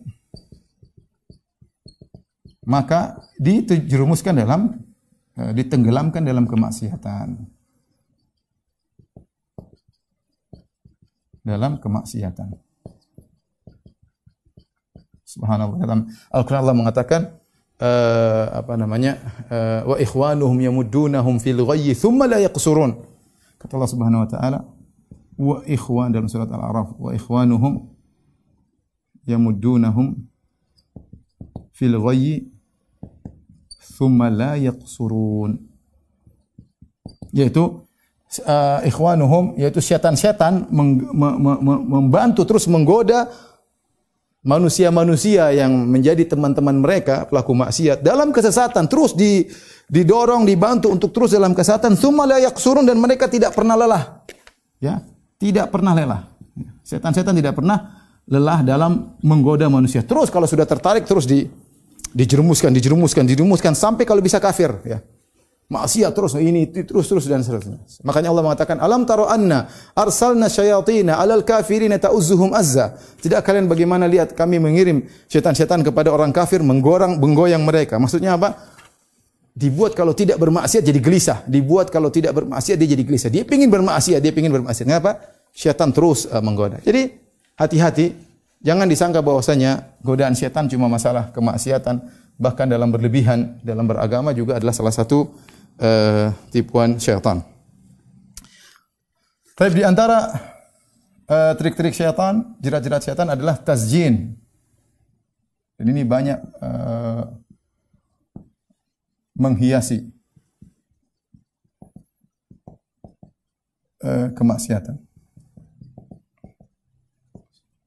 maka dijerumuskan dalam ditenggelamkan dalam kemaksiatan. Dalam kemaksiatan. Subhanallah. Dalam Al-Quran Allah mengatakan wa ikhwanuhum yamuddunahum fil ghayyi thumma la yaqsurun. Kata Allah Subhanahu wa taala, wa ikhwan dalam surat Al-A'raf, wa ikhwanuhum yamuddunahum fil ghayyi thumma la yaqsurun. yaitu ikhwanuhum, yaitu setan-setan membantu terus menggoda manusia-manusia yang menjadi teman-teman mereka pelaku maksiat dalam kesesatan, terus didorong, dibantu untuk terus dalam kesesatan, tsumma la yaqsurun, dan mereka tidak pernah lelah. Ya, tidak pernah lelah. Setan-setan tidak pernah lelah dalam menggoda manusia. Terus kalau sudah tertarik terus dijerumuskan sampai kalau bisa kafir, ya. Maksiat terus, ini terus dan seterusnya. Makanya Allah mengatakan, alam taro anna arsalna syayatina alal kafirina ta'uzzuhum azza. Tidak kalian bagaimana lihat kami mengirim setan-setan kepada orang kafir menggoyang mereka. Maksudnya apa? Dibuat kalau tidak bermaksiat jadi gelisah. Dibuat kalau tidak bermaksiat dia jadi gelisah. Dia ingin bermaksiat. Kenapa? Syaitan terus menggoda. Jadi hati-hati, jangan disangka bahwasanya godaan syaitan cuma masalah kemaksiatan, bahkan dalam berlebihan dalam beragama juga adalah salah satu tipuan syaitan. Tapi di antara trik-trik syaitan, jerat-jerat syaitan adalah tazjin. Dan ini banyak menghiasi kemaksiatan.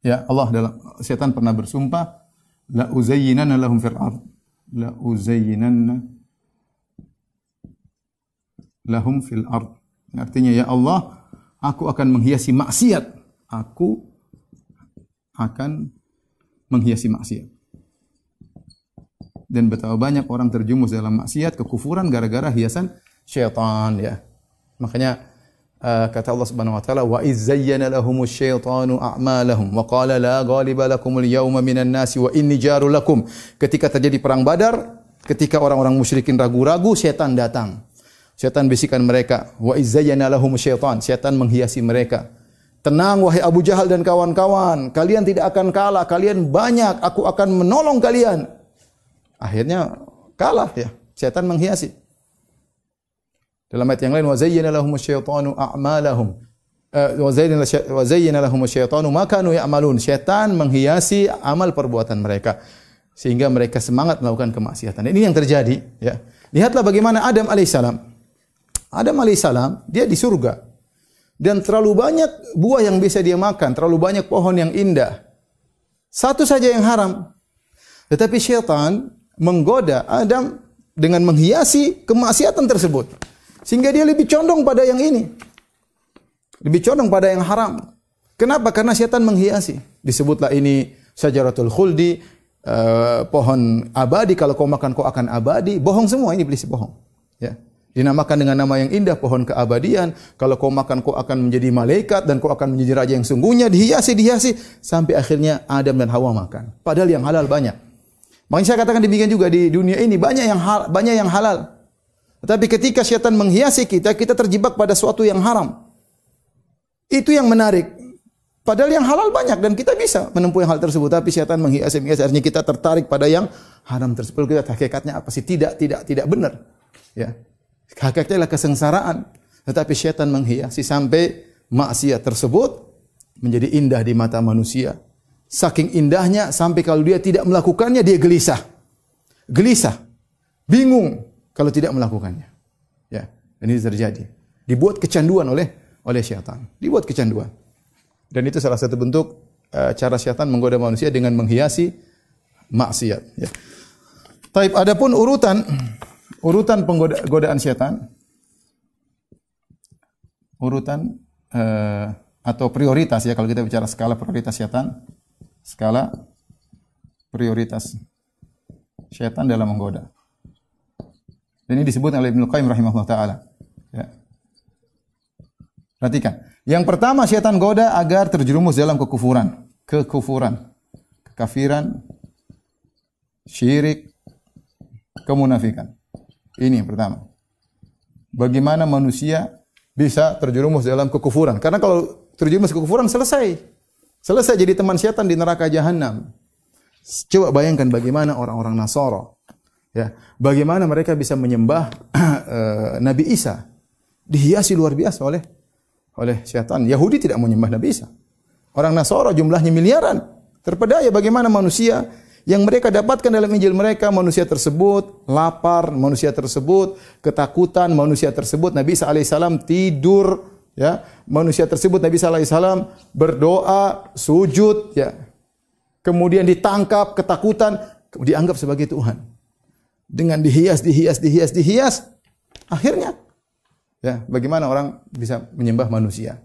Ya, Allah dalam syaitan pernah bersumpah, la uzayyinanna lahum fil ard. La uzayyinanna lahum fil ard. Artinya, ya Allah, aku akan menghiasi maksiat. Aku akan menghiasi maksiat. Dan betapa banyak orang terjumus dalam maksiat, kekufuran gara-gara hiasan syaitan, ya. Makanya kata Allah Subhanahu wa taala, wa iz zayyana lahumus syaitanu a'malahum wa qala la ghaliba lakumul yawma minan nasi wa inni jarul lakum. Ketika terjadi perang Badar, ketika orang-orang musyrikin ragu-ragu, syaitan datang. Syaitan bisikan mereka, wa iz zayyana lahumus syaitan, syaitan menghiasi mereka. Tenang wahai Abu Jahal dan kawan-kawan, kalian tidak akan kalah, kalian banyak, aku akan menolong kalian. Akhirnya kalah, ya. Syaitan menghiasi. Dalam ayat yang lain, wa zayyana lahumus syaitanu a'malahum. Wa zayyana lahumus syaitanu ma kanu ya'malun. Syaitan menghiasi amal perbuatan mereka sehingga mereka semangat melakukan kemaksiatan. Ini yang terjadi, ya. Lihatlah bagaimana Adam alaihissalam. Adam alaihissalam dia di surga. Dan terlalu banyak buah yang bisa dia makan, terlalu banyak pohon yang indah. Satu saja yang haram. Tetapi syaitan menggoda Adam dengan menghiasi kemaksiatan tersebut. Sehingga dia lebih condong pada yang ini. Lebih condong pada yang haram. Kenapa? Karena syaitan menghiasi. Disebutlah ini syajaratul khuldi, pohon abadi, kalau kau makan kau akan abadi. Bohong semua, ini iblis bohong. Ya. Dinamakan dengan nama yang indah, pohon keabadian. Kalau kau makan kau akan menjadi malaikat dan kau akan menjadi raja yang sungguhnya. Dihiasi sampai akhirnya Adam dan Hawa makan. Padahal yang halal banyak. Makanya saya katakan demikian juga di dunia ini banyak yang halal. Tetapi ketika syaitan menghiasi kita terjebak pada suatu yang haram. Itu yang menarik. Padahal yang halal banyak dan kita bisa menempuh hal tersebut. Tapi syaitan menghiasi, artinya kita tertarik pada yang haram tersebut. Kita hakikatnya apa sih? Tidak benar. Ya. Hakikatnya adalah kesengsaraan. Tetapi syaitan menghiasi sampai maksiat tersebut menjadi indah di mata manusia. Saking indahnya sampai kalau dia tidak melakukannya dia gelisah. Bingung kalau tidak melakukannya. Ya, dan ini terjadi. Dibuat kecanduan oleh syaitan. Dibuat kecanduan. Dan itu salah satu bentuk cara syaitan menggoda manusia dengan menghiasi maksiat, ya. Taib, adapun urutan godaan syaitan. Urutan atau prioritas, ya, kalau kita bicara skala prioritas syaitan. Skala prioritas syaitan dalam menggoda. Dan ini disebut oleh Ibnu Qayyim rahimahullah taala. Ya. Perhatikan. Yang pertama, syaitan goda agar terjerumus dalam kekufuran, kekafiran, syirik, kemunafikan. Ini yang pertama. Bagaimana manusia bisa terjerumus dalam kekufuran? Karena kalau terjerumus kekufuran selesai jadi teman syaitan di neraka jahanam. Coba bayangkan bagaimana orang-orang Nasara. Ya, bagaimana mereka bisa menyembah Nabi Isa, dihiasi luar biasa oleh syaitan. Yahudi tidak menyembah Nabi Isa. Orang Nasara jumlahnya miliaran. Terpedaya bagaimana manusia Yang mereka dapatkan dalam Injil mereka, manusia tersebut lapar, manusia tersebut ketakutan, manusia tersebut Nabi Isa alaihissalam tidur, ya. Manusia tersebut Nabi Isa alaihissalam berdoa, sujud, ya. Kemudian ditangkap, ketakutan, dianggap sebagai Tuhan. Dengan dihias, akhirnya, ya, bagaimana orang bisa menyembah manusia?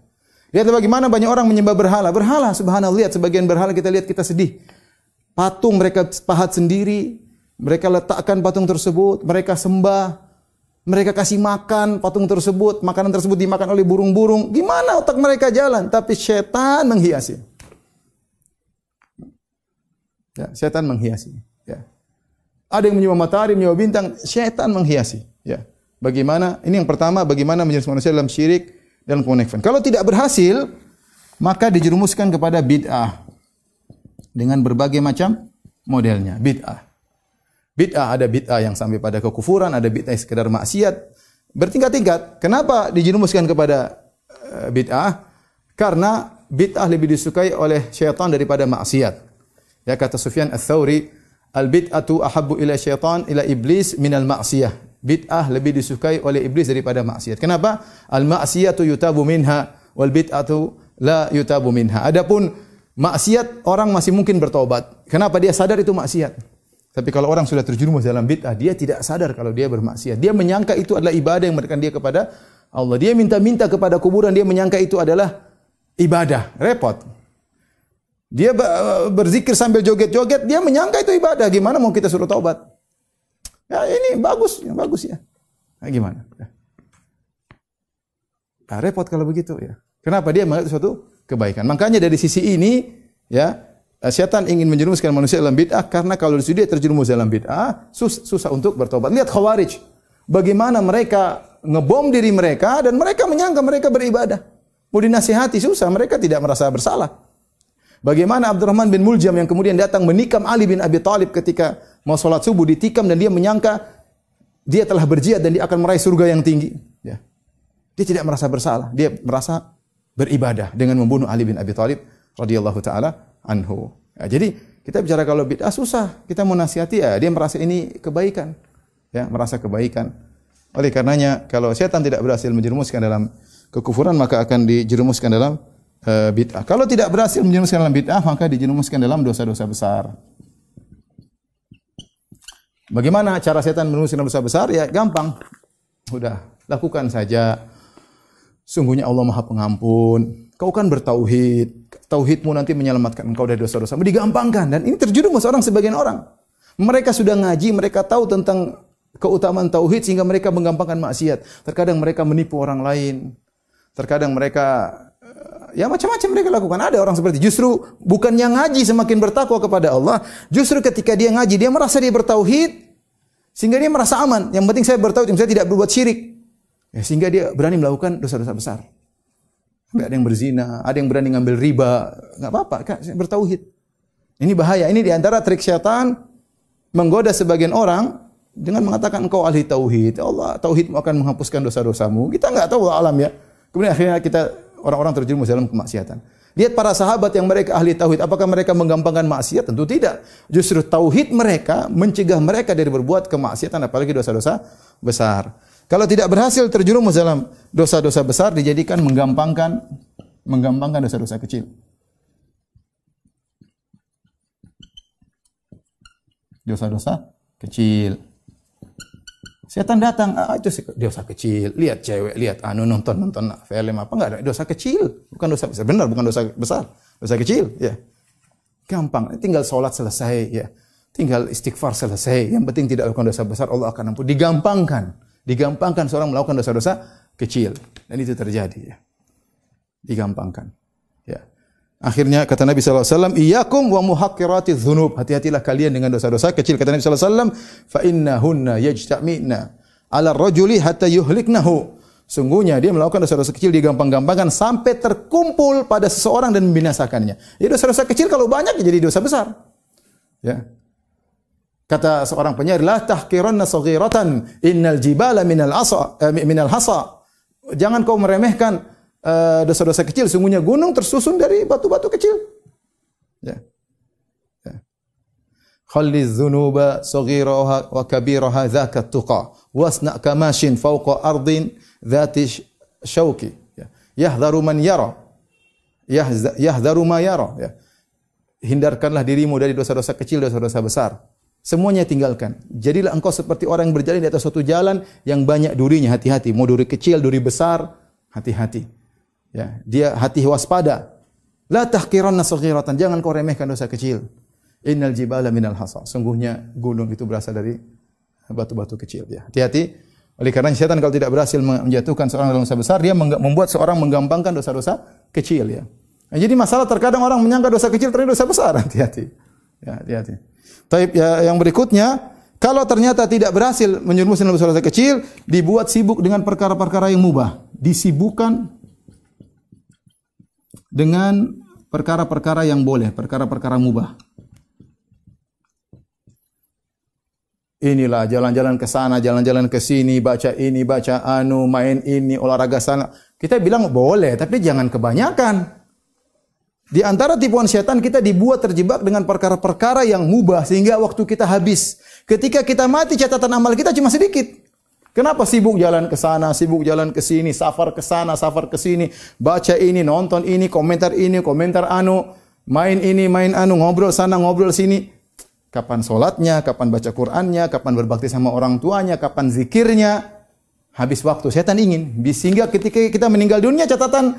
Lihat bagaimana banyak orang menyembah berhala. Berhala, subhanallah, lihat sebagian berhala kita lihat kita sedih. Patung mereka pahat sendiri, mereka letakkan patung tersebut, mereka sembah, mereka kasih makan patung tersebut, makanan tersebut dimakan oleh burung-burung. Gimana otak mereka jalan? Tapi setan menghiasi. Ya, setan menghiasi. Ya. Ada yang menyembah matahari, menyembah bintang, setan menghiasi. Ya. Bagaimana? Ini yang pertama, bagaimana menjerumus manusia dalam syirik dan kemunafik. Kalau tidak berhasil, maka dijerumuskan kepada bid'ah dengan berbagai macam modelnya. Bid'ah. Bid'ah, ada bid'ah yang sampai pada kekufuran, ada bid'ah yang sekedar maksiat. Bertingkat-tingkat. Kenapa dijerumuskan kepada bid'ah? Karena bid'ah lebih disukai oleh syaitan daripada maksiat. Ya, kata Sufyan Ats-Tsauri, al-bid'atu ahabbu ila syaitan ila iblis minal maksiyah. Bid'ah lebih disukai oleh iblis daripada maksiat. Kenapa? Al-maksiyatu yutabu minha wal bid'atu la yutabu minha. Adapun maksiat orang masih mungkin bertobat. Kenapa? Dia sadar itu maksiat. Tapi kalau orang sudah terjerumus dalam bid'ah, dia tidak sadar kalau dia bermaksiat. Dia menyangka itu adalah ibadah yang mendekatkan dia kepada Allah. Dia minta-minta kepada kuburan, dia menyangka itu adalah ibadah. Repot. Dia berzikir sambil joget-joget, dia menyangka itu ibadah. Gimana mau kita suruh taubat? Ya ini bagus, yang bagus ya. Nah, gimana? Nah, repot kalau begitu ya. Kenapa? Dia menganggap suatu kebaikan. Makanya dari sisi ini, ya, setan ingin menjerumuskan manusia dalam bid'ah karena kalau dia terjerumus dalam bid'ah, susah untuk bertobat. Lihat Khawarij, bagaimana mereka ngebom diri mereka dan mereka menyangka mereka beribadah. Mau dinasihati susah, mereka tidak merasa bersalah. Bagaimana Abdurrahman bin Muljam yang kemudian datang menikam Ali bin Abi Thalib ketika mau sholat subuh ditikam dan dia menyangka dia telah berjihad dan dia akan meraih surga yang tinggi. Ya. Dia tidak merasa bersalah, dia merasa beribadah dengan membunuh Ali bin Abi Thalib radhiyallahu taala anhu. Ya, jadi kita bicara kalau bid'ah susah, kita mau nasihati ya dia merasa ini kebaikan, ya merasa kebaikan. Oleh karenanya kalau setan tidak berhasil menjerumuskan dalam kekufuran maka akan dijerumuskan dalam bid'ah. Kalau tidak berhasil menjerumuskan dalam bid'ah, maka dijerumuskan dalam dosa-dosa besar. Bagaimana cara setan menjerumuskan dalam dosa besar? Ya gampang. Sudah, lakukan saja. Sungguhnya Allah Maha Pengampun. Kau kan bertauhid. Tauhidmu nanti menyelamatkan engkau dari dosa-dosa. Digampangkan. Dan ini terjerumus sebagian orang. Mereka sudah ngaji, mereka tahu tentang keutamaan tauhid sehingga mereka menggampangkan maksiat. Terkadang mereka menipu orang lain. Terkadang mereka ya macam-macam mereka lakukan. Ada orang seperti justru bukannya ngaji semakin bertakwa kepada Allah, justru ketika dia ngaji dia merasa dia bertauhid sehingga dia merasa aman. Yang penting saya bertauhid, saya tidak berbuat syirik. Ya, sehingga dia berani melakukan dosa-dosa besar. Ada yang berzina, ada yang berani ngambil riba, enggak apa-apa, Kak, saya bertauhid. Ini bahaya. Ini di antara trik syaitan menggoda sebagian orang dengan mengatakan engkau ahli tauhid. Allah, tauhidmu akan menghapuskan dosa-dosamu. Kita enggak tahu alam ya. Kemudian akhirnya kita orang-orang terjerumus dalam kemaksiatan. Lihat para sahabat yang mereka ahli tauhid, apakah mereka menggampangkan maksiat? Tentu tidak. Justru tauhid mereka mencegah mereka dari berbuat kemaksiatan apalagi dosa-dosa besar. Kalau tidak berhasil terjerumus dalam dosa-dosa besar dijadikan menggampangkan dosa-dosa kecil. Dosa-dosa kecil. Setan datang, itu dosa kecil. Lihat cewek, lihat nonton film apa enggak ada dosa kecil, bukan dosa besar. Benar, bukan dosa besar, dosa kecil, ya. Gampang, tinggal sholat selesai, ya. Tinggal istighfar selesai. Yang penting tidak lakukan dosa besar, Allah akan ampun. Digampangkan seorang melakukan dosa-dosa kecil. Dan itu terjadi, ya. Digampangkan, ya. Akhirnya kata Nabi SAW, Iyakum wa muhaqqiratiz dzunub. Hati-hatilah kalian dengan dosa-dosa kecil. Kata Nabi SAW, fa innahunna yajtami'na 'ala ar-rajuli hatta yuhliknahu. Sungguhnya dia melakukan dosa-dosa kecil digampang-gampangkan sampai terkumpul pada seseorang dan membinasakannya. Ya dosa-dosa kecil kalau banyak jadi dosa besar. Ya. Kata seorang penyair, la tahqiranna saghiratan innal jibala minal hasa. Jangan kau meremehkan dosa-dosa kecil, sungguhnya gunung tersusun dari batu-batu kecil. Ya. Ya. Khalliz dzunuba saghiraha wa kabiraha dzaka tuqa. Wasna kamashin fawqa ardin dzati syauki. Yahdharu man yara. Yahdharu ma yara. Ya. Hindarkanlah dirimu dari dosa-dosa kecil, dosa-dosa besar. Semuanya tinggalkan. Jadilah engkau seperti orang yang berjalan di atas suatu jalan yang banyak durinya. Hati-hati. Mau duri kecil, duri besar, hati-hati. Ya, dia hati waspada. La tahqiranna saghiratan. Jangan kau remehkan dosa kecil. Innal jibala minal hasa. Sungguhnya gunung itu berasal dari batu-batu kecil. Ya, hati-hati. Oleh karena setan kalau tidak berhasil menjatuhkan seorang dalam dosa besar, dia membuat seorang menggampangkan dosa-dosa kecil. Ya. Nah, jadi masalah terkadang orang menyangka dosa kecil ternyata dosa besar. Hati-hati. Ya, hati-hati. Taib ya, yang berikutnya, kalau ternyata tidak berhasil menjerumuskan dalam dosa kecil, dibuat sibuk dengan perkara-perkara yang mubah. Disibukkan dengan perkara-perkara yang boleh, perkara-perkara mubah. Inilah jalan-jalan ke sana, jalan-jalan ke sini, baca ini, baca anu, main ini, olahraga sana. Kita bilang boleh, tapi jangan kebanyakan. Di antara tipuan syaitan kita dibuat terjebak dengan perkara-perkara yang mubah sehingga waktu kita habis. Ketika kita mati catatan amal kita cuma sedikit. Kenapa sibuk jalan ke sana, sibuk jalan ke sini, safar ke sana, safar ke sini, baca ini, nonton ini, komentar anu, main ini, main anu, ngobrol sana, ngobrol sini. Kapan solatnya, kapan baca Qur'annya, kapan berbakti sama orang tuanya, kapan zikirnya. Habis waktu. Syaitan ingin sehingga ketika kita meninggal dunia catatan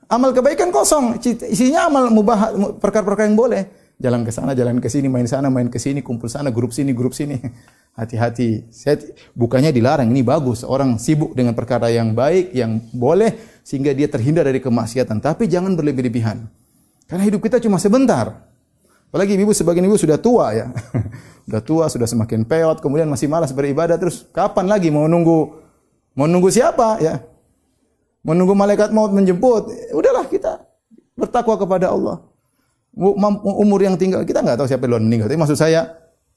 amal kebaikan kosong, isinya amal mubah, perkara-perkara yang boleh. Jalan ke sana, jalan ke sini, main sana, main ke sini, kumpul sana, grup sini, grup sini. Hati-hati. Bukannya dilarang, ini bagus. Orang sibuk dengan perkara yang baik, yang boleh, sehingga dia terhindar dari kemaksiatan. Tapi jangan berlebih-lebihan. Karena hidup kita cuma sebentar. Apalagi ibu, sebagian ibu sudah tua ya. Sudah tua, sudah semakin peot, kemudian masih malas beribadah. Terus kapan lagi mau nunggu siapa ya? Menunggu malaikat maut menjemput, udahlah kita bertakwa kepada Allah. Umur yang tinggal, kita enggak tahu siapa yang meninggal. Tapi maksud saya,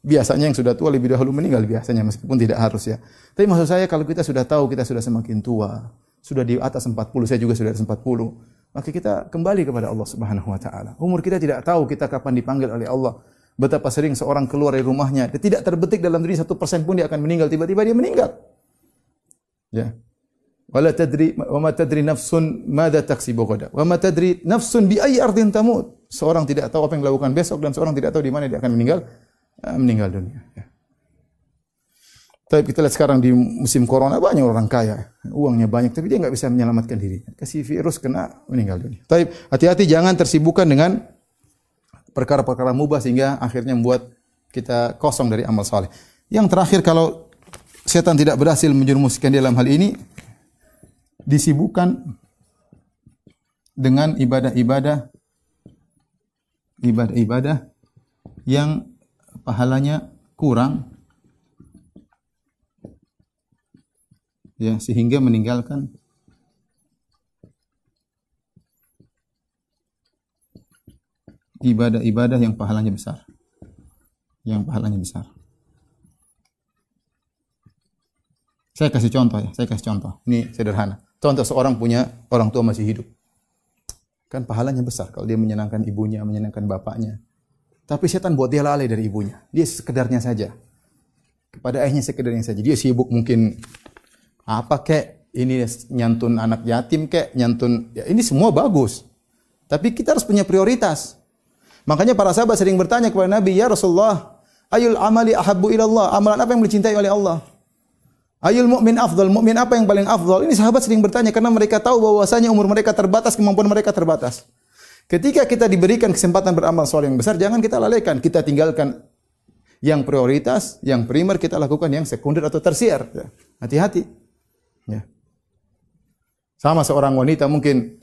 biasanya yang sudah tua lebih dahulu meninggal biasanya, meskipun tidak harus ya. Tapi maksud saya, kalau kita sudah tahu kita sudah semakin tua, sudah di atas 40, saya juga sudah di atas 40, maka kita kembali kepada Allah Subhanahu wa taala. Umur kita tidak tahu kita kapan dipanggil oleh Allah. Betapa sering seorang keluar dari rumahnya, dia tidak terbetik dalam diri 1% pun dia akan meninggal, tiba-tiba dia meninggal. Ya. Wala tadri wa ma tadri nafsun madza taksibu ghadan wa ma tadri nafsun bi ayyi ardin tamut. Seorang tidak tahu apa yang dilakukan besok dan seorang tidak tahu di mana dia akan meninggal dunia. Ya. Tapi kita lihat sekarang di musim corona banyak orang kaya, uangnya banyak tapi dia enggak bisa menyelamatkan diri. Kasih virus kena meninggal dunia. Tapi hati-hati jangan tersibukkan dengan perkara-perkara mubah sehingga akhirnya membuat kita kosong dari amal saleh. Yang terakhir, kalau setan tidak berhasil menjerumuskan dalam hal ini, disibukkan dengan ibadah-ibadah yang pahalanya kurang ya, sehingga meninggalkan ibadah-ibadah yang pahalanya besar. Saya kasih contoh ya, Ini sederhana. Contoh, seorang punya orang tua masih hidup. Kan pahalanya besar kalau dia menyenangkan ibunya, menyenangkan bapaknya. Tapi setan buat dia lalai dari ibunya. Dia sekedarnya saja. Kepada ayahnya sekedarnya saja. Dia sibuk mungkin apa kek, ini nyantun anak yatim kek, nyantun, ya ini semua bagus. Tapi kita harus punya prioritas. Makanya para sahabat sering bertanya kepada Nabi, "Ya Rasulullah, ayul amali ahabbu ilallah?" Amalan apa yang dicintai oleh Allah? Ayul mu'min afdal, mu'min apa yang paling afdal? Ini sahabat sering bertanya karena mereka tahu bahwasanya umur mereka terbatas, kemampuan mereka terbatas. Ketika kita diberikan kesempatan beramal saleh yang besar, jangan kita lalaikan. Kita tinggalkan yang prioritas, yang primer, kita lakukan yang sekunder atau tersier. Hati-hati. Ya. Sama seorang wanita mungkin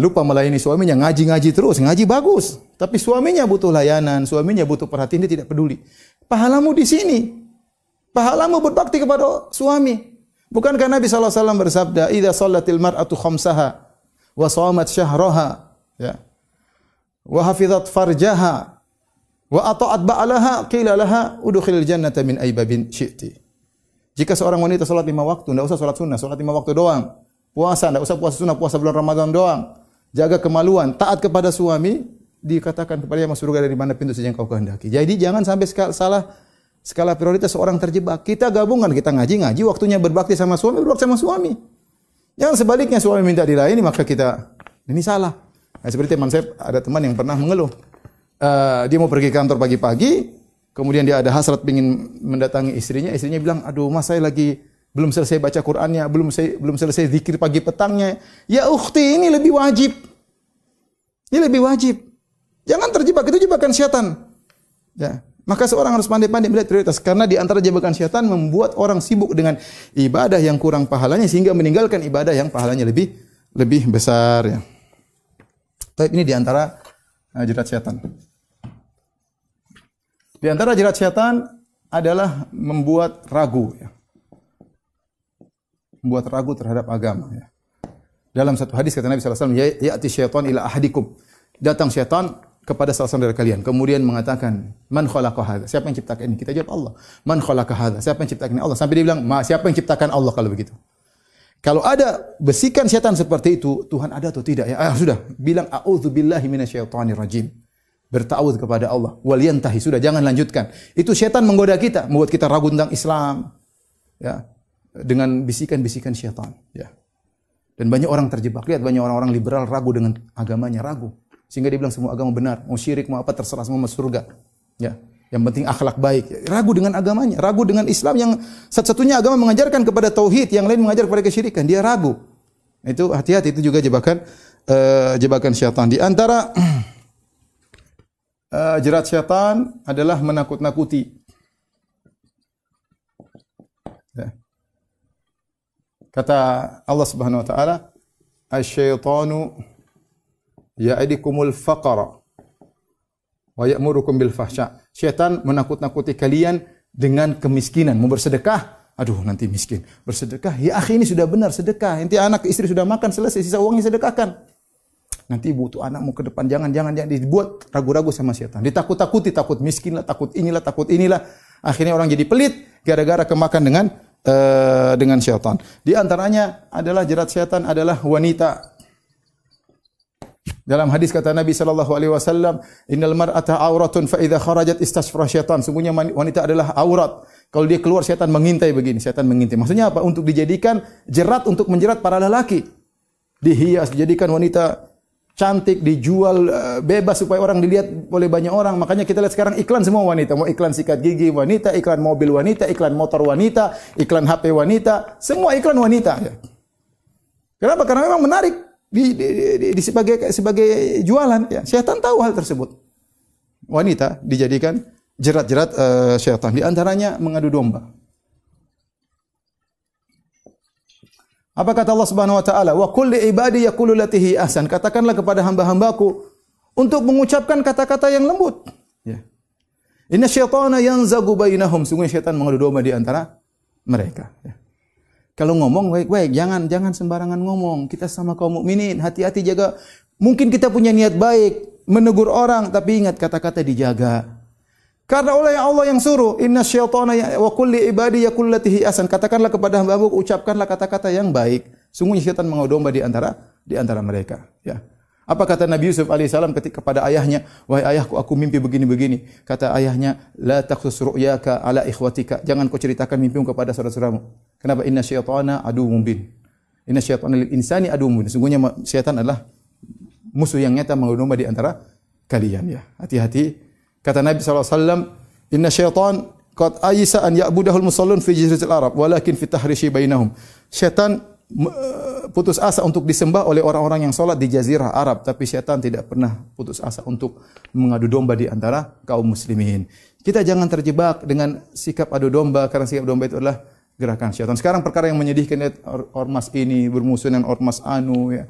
lupa melayani suaminya, ngaji terus, ngaji bagus. Tapi suaminya butuh layanan, suaminya butuh perhatian, dia tidak peduli. Pahalamu di sini. Pahalamu berbakti kepada suami. Bukankah Nabi SAW bersabda, "Idza shallatil mar'atu khamsaha wa shamat syahraha, ya, wa hafizat farjaha, wa ata'at ba'laha, qila laha udkhilil jannata min ayyi babin syi'ti." Jika seorang wanita salat 5 waktu, enggak usah salat sunnah, salat 5 waktu doang. Puasa, enggak usah puasa sunnah, puasa bulan Ramadan doang. Jaga kemaluan, taat kepada suami, dikatakan kepadanya masuk surga dari mana pintu saja yang kau kehendaki. Jadi jangan sampai salah skala prioritas seorang terjebak. Kita gabungkan, kita ngaji, waktunya berbakti sama suami, berbakti sama suami. Jangan sebaliknya suami minta dilayani maka kita ini salah. Nah, seperti teman saya, ada teman yang pernah mengeluh. Dia mau pergi kantor pagi-pagi, kemudian dia ada hasrat ingin mendatangi istrinya. Istrinya bilang, aduh mas saya lagi belum selesai baca Qur'annya, belum selesai zikir pagi petangnya. Ya ukhti, ini lebih wajib. Ini lebih wajib. Jangan terjebak, itu jebakan syaitan. Ya. Maka seorang harus pandai-pandai melihat prioritas. Karena di antara jebakan syaitan membuat orang sibuk dengan ibadah yang kurang pahalanya sehingga meninggalkan ibadah yang pahalanya lebih besar. Ya. Tapi ini di antara jerat syaitan. Di antara jerat syaitan adalah membuat ragu. Ya. Membuat ragu terhadap agama. Ya. Dalam satu hadis kata Nabi SAW, ya'ti syaitan ila ahadikum. Datang syaitan kepada salah seorang dari kalian. Kemudian mengatakan, man khalaqa hadza? Siapa yang ciptakan ini? Kita jawab Allah. Man khalaqa hadza? Siapa yang ciptakan ini? Allah. Sampai dia bilang, siapa yang ciptakan Allah kalau begitu? Kalau ada bisikan syaitan seperti itu, Tuhan ada atau tidak? Ya, sudah. Bilang, a'udzubillahi minasyaitonir rajim. Bertawud kepada Allah. Wal yantahi. Sudah, jangan lanjutkan. Itu syaitan menggoda kita. Membuat kita ragu tentang Islam. Ya. Dengan bisikan-bisikan syaitan. Ya. Dan banyak orang terjebak. Lihat, banyak orang-orang liberal ragu dengan agamanya. Ragu. Sehingga dia bilang semua agama benar, mau syirik, mau apa terserah, semua masuk surga. Ya, yang penting akhlak baik. Ragu dengan agamanya, ragu dengan Islam yang satu-satunya agama mengajarkan kepada tauhid, yang lain mengajar kepada kesyirikan. Dia ragu. Itu hati-hati, itu juga jebakan syaitan. Di antara jerat syaitan adalah menakut-nakuti. Ya. Kata Allah Subhanahu wa taala, "Asy-syaitanu ya'idukumul faqra wa ya'murukum bil fahsya." Syaitan menakut-nakuti kalian dengan kemiskinan. Mau bersedekah, aduh nanti miskin. Bersedekah, ya akhi ini sudah benar sedekah. Nanti anak istri sudah makan selesai, sisa uangnya sedekahkan. Nanti butuh anak mau ke depan, jangan dibuat ragu-ragu sama syaitan. Ditakut-takuti, takut miskin lah, takut inilah. Akhirnya orang jadi pelit gara-gara kemakan dengan syaitan. Di antaranya adalah jerat syaitan adalah wanita. Dalam hadis kata Nabi sallallahu alaihi wasallam, "Innal mar'ata auratun fa idza kharajat istashfara syaitan." Sungguhnya wanita adalah aurat. Kalau dia keluar syaitan mengintai begini, syaitan mengintai. Maksudnya apa? Untuk dijadikan jerat untuk menjerat para lelaki. Dihias, dijadikan wanita cantik, dijual bebas supaya orang dilihat oleh banyak orang. Makanya kita lihat sekarang iklan semua wanita. Mau iklan sikat gigi wanita, iklan mobil wanita, iklan motor wanita, iklan HP wanita, semua iklan wanita. Ya. Kenapa? Karena memang menarik. Sebagai jualan, ya. Syaitan tahu hal tersebut. Wanita dijadikan jerat-jerat syaitan. Di antaranya mengadu domba. Apa kata Allah Subhanahu wa taala? Wa qul li ibadi yaqulu latihi ahsan. Katakanlah kepada hamba-hambaku untuk mengucapkan kata-kata yang lembut. Ya. Inna syaitana yanzagu bainahum. Sungguh syaitan mengadu domba di antara mereka. Ya. Kalau ngomong baik-baik, jangan sembarangan ngomong. Kita sama kaum mukminin, hati-hati jaga. Mungkin kita punya niat baik, menegur orang, tapi ingat kata-kata dijaga. Karena Allah yang suruh, inna syaitana wa kulli ibadi yaqul latihi ahsan. Katakanlah kepada hamba-Mu, ucapkanlah kata-kata yang baik. Sungguhnya syaitan mengadu domba di antara mereka, ya. Apa kata Nabi Yusuf alaihissalam kepada ayahnya? Wahai ayahku, aku mimpi begini-begini. Kata ayahnya, la taqsus ru'yaka ala ikhwatika. Jangan kau ceritakan mimpimu kepada saudara-saudaramu. Kenapa? Inna syaitana aduwwum mubin. Inna syaitana lil insani aduwwum mubin. Sungguhnya syaitan adalah musuh yang nyata mengadu domba di antara kalian, ya. Hati-hati. Kata Nabi SAW, inna syaitan qad ayisa an ya'budahul musallun fi jaziratil arab walakin fi tahrishi bainahum. Syaitan putus asa untuk disembah oleh orang-orang yang salat di jazirah Arab, tapi syaitan tidak pernah putus asa untuk mengadu domba di antara kaum muslimin. Kita jangan terjebak dengan sikap adu domba, karena sikap domba itu adalah gerakan syaitan. Sekarang perkara yang menyedihkan, ormas ini bermusuhan dengan ormas anu, ya.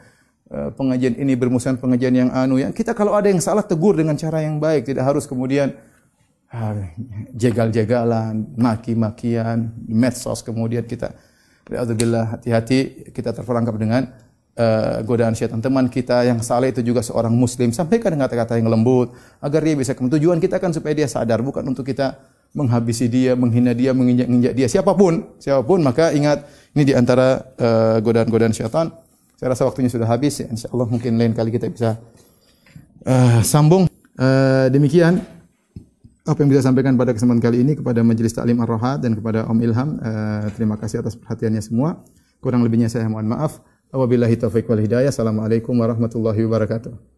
Pengajian ini bermusuhan pengajian yang anu, ya. Kita kalau ada yang salah tegur dengan cara yang baik, tidak harus kemudian jegal-jegalan, maki-makian, medsos kemudian kita Alhamdulillah, hati-hati kita terperangkap dengan godaan syaitan. Teman kita yang saleh itu juga seorang muslim, sampaikan kata-kata yang lembut agar dia bisa tujuan kita kan supaya dia sadar, bukan untuk kita menghabisi dia, menghina dia, menginjak-injak dia, siapapun, maka ingat ini di antara godaan-godaan syaitan. Saya rasa waktunya sudah habis, ya. Insyaallah mungkin lain kali kita bisa sambung. Demikian apa yang bisa sampaikan pada kesempatan kali ini kepada Majelis Taklim Ar-Rahat dan kepada Om Ilham. Terima kasih atas perhatiannya semua. Kurang lebihnya saya mohon maaf. Wabillahi taufiq wal hidayah. Assalamualaikum warahmatullahi wabarakatuh.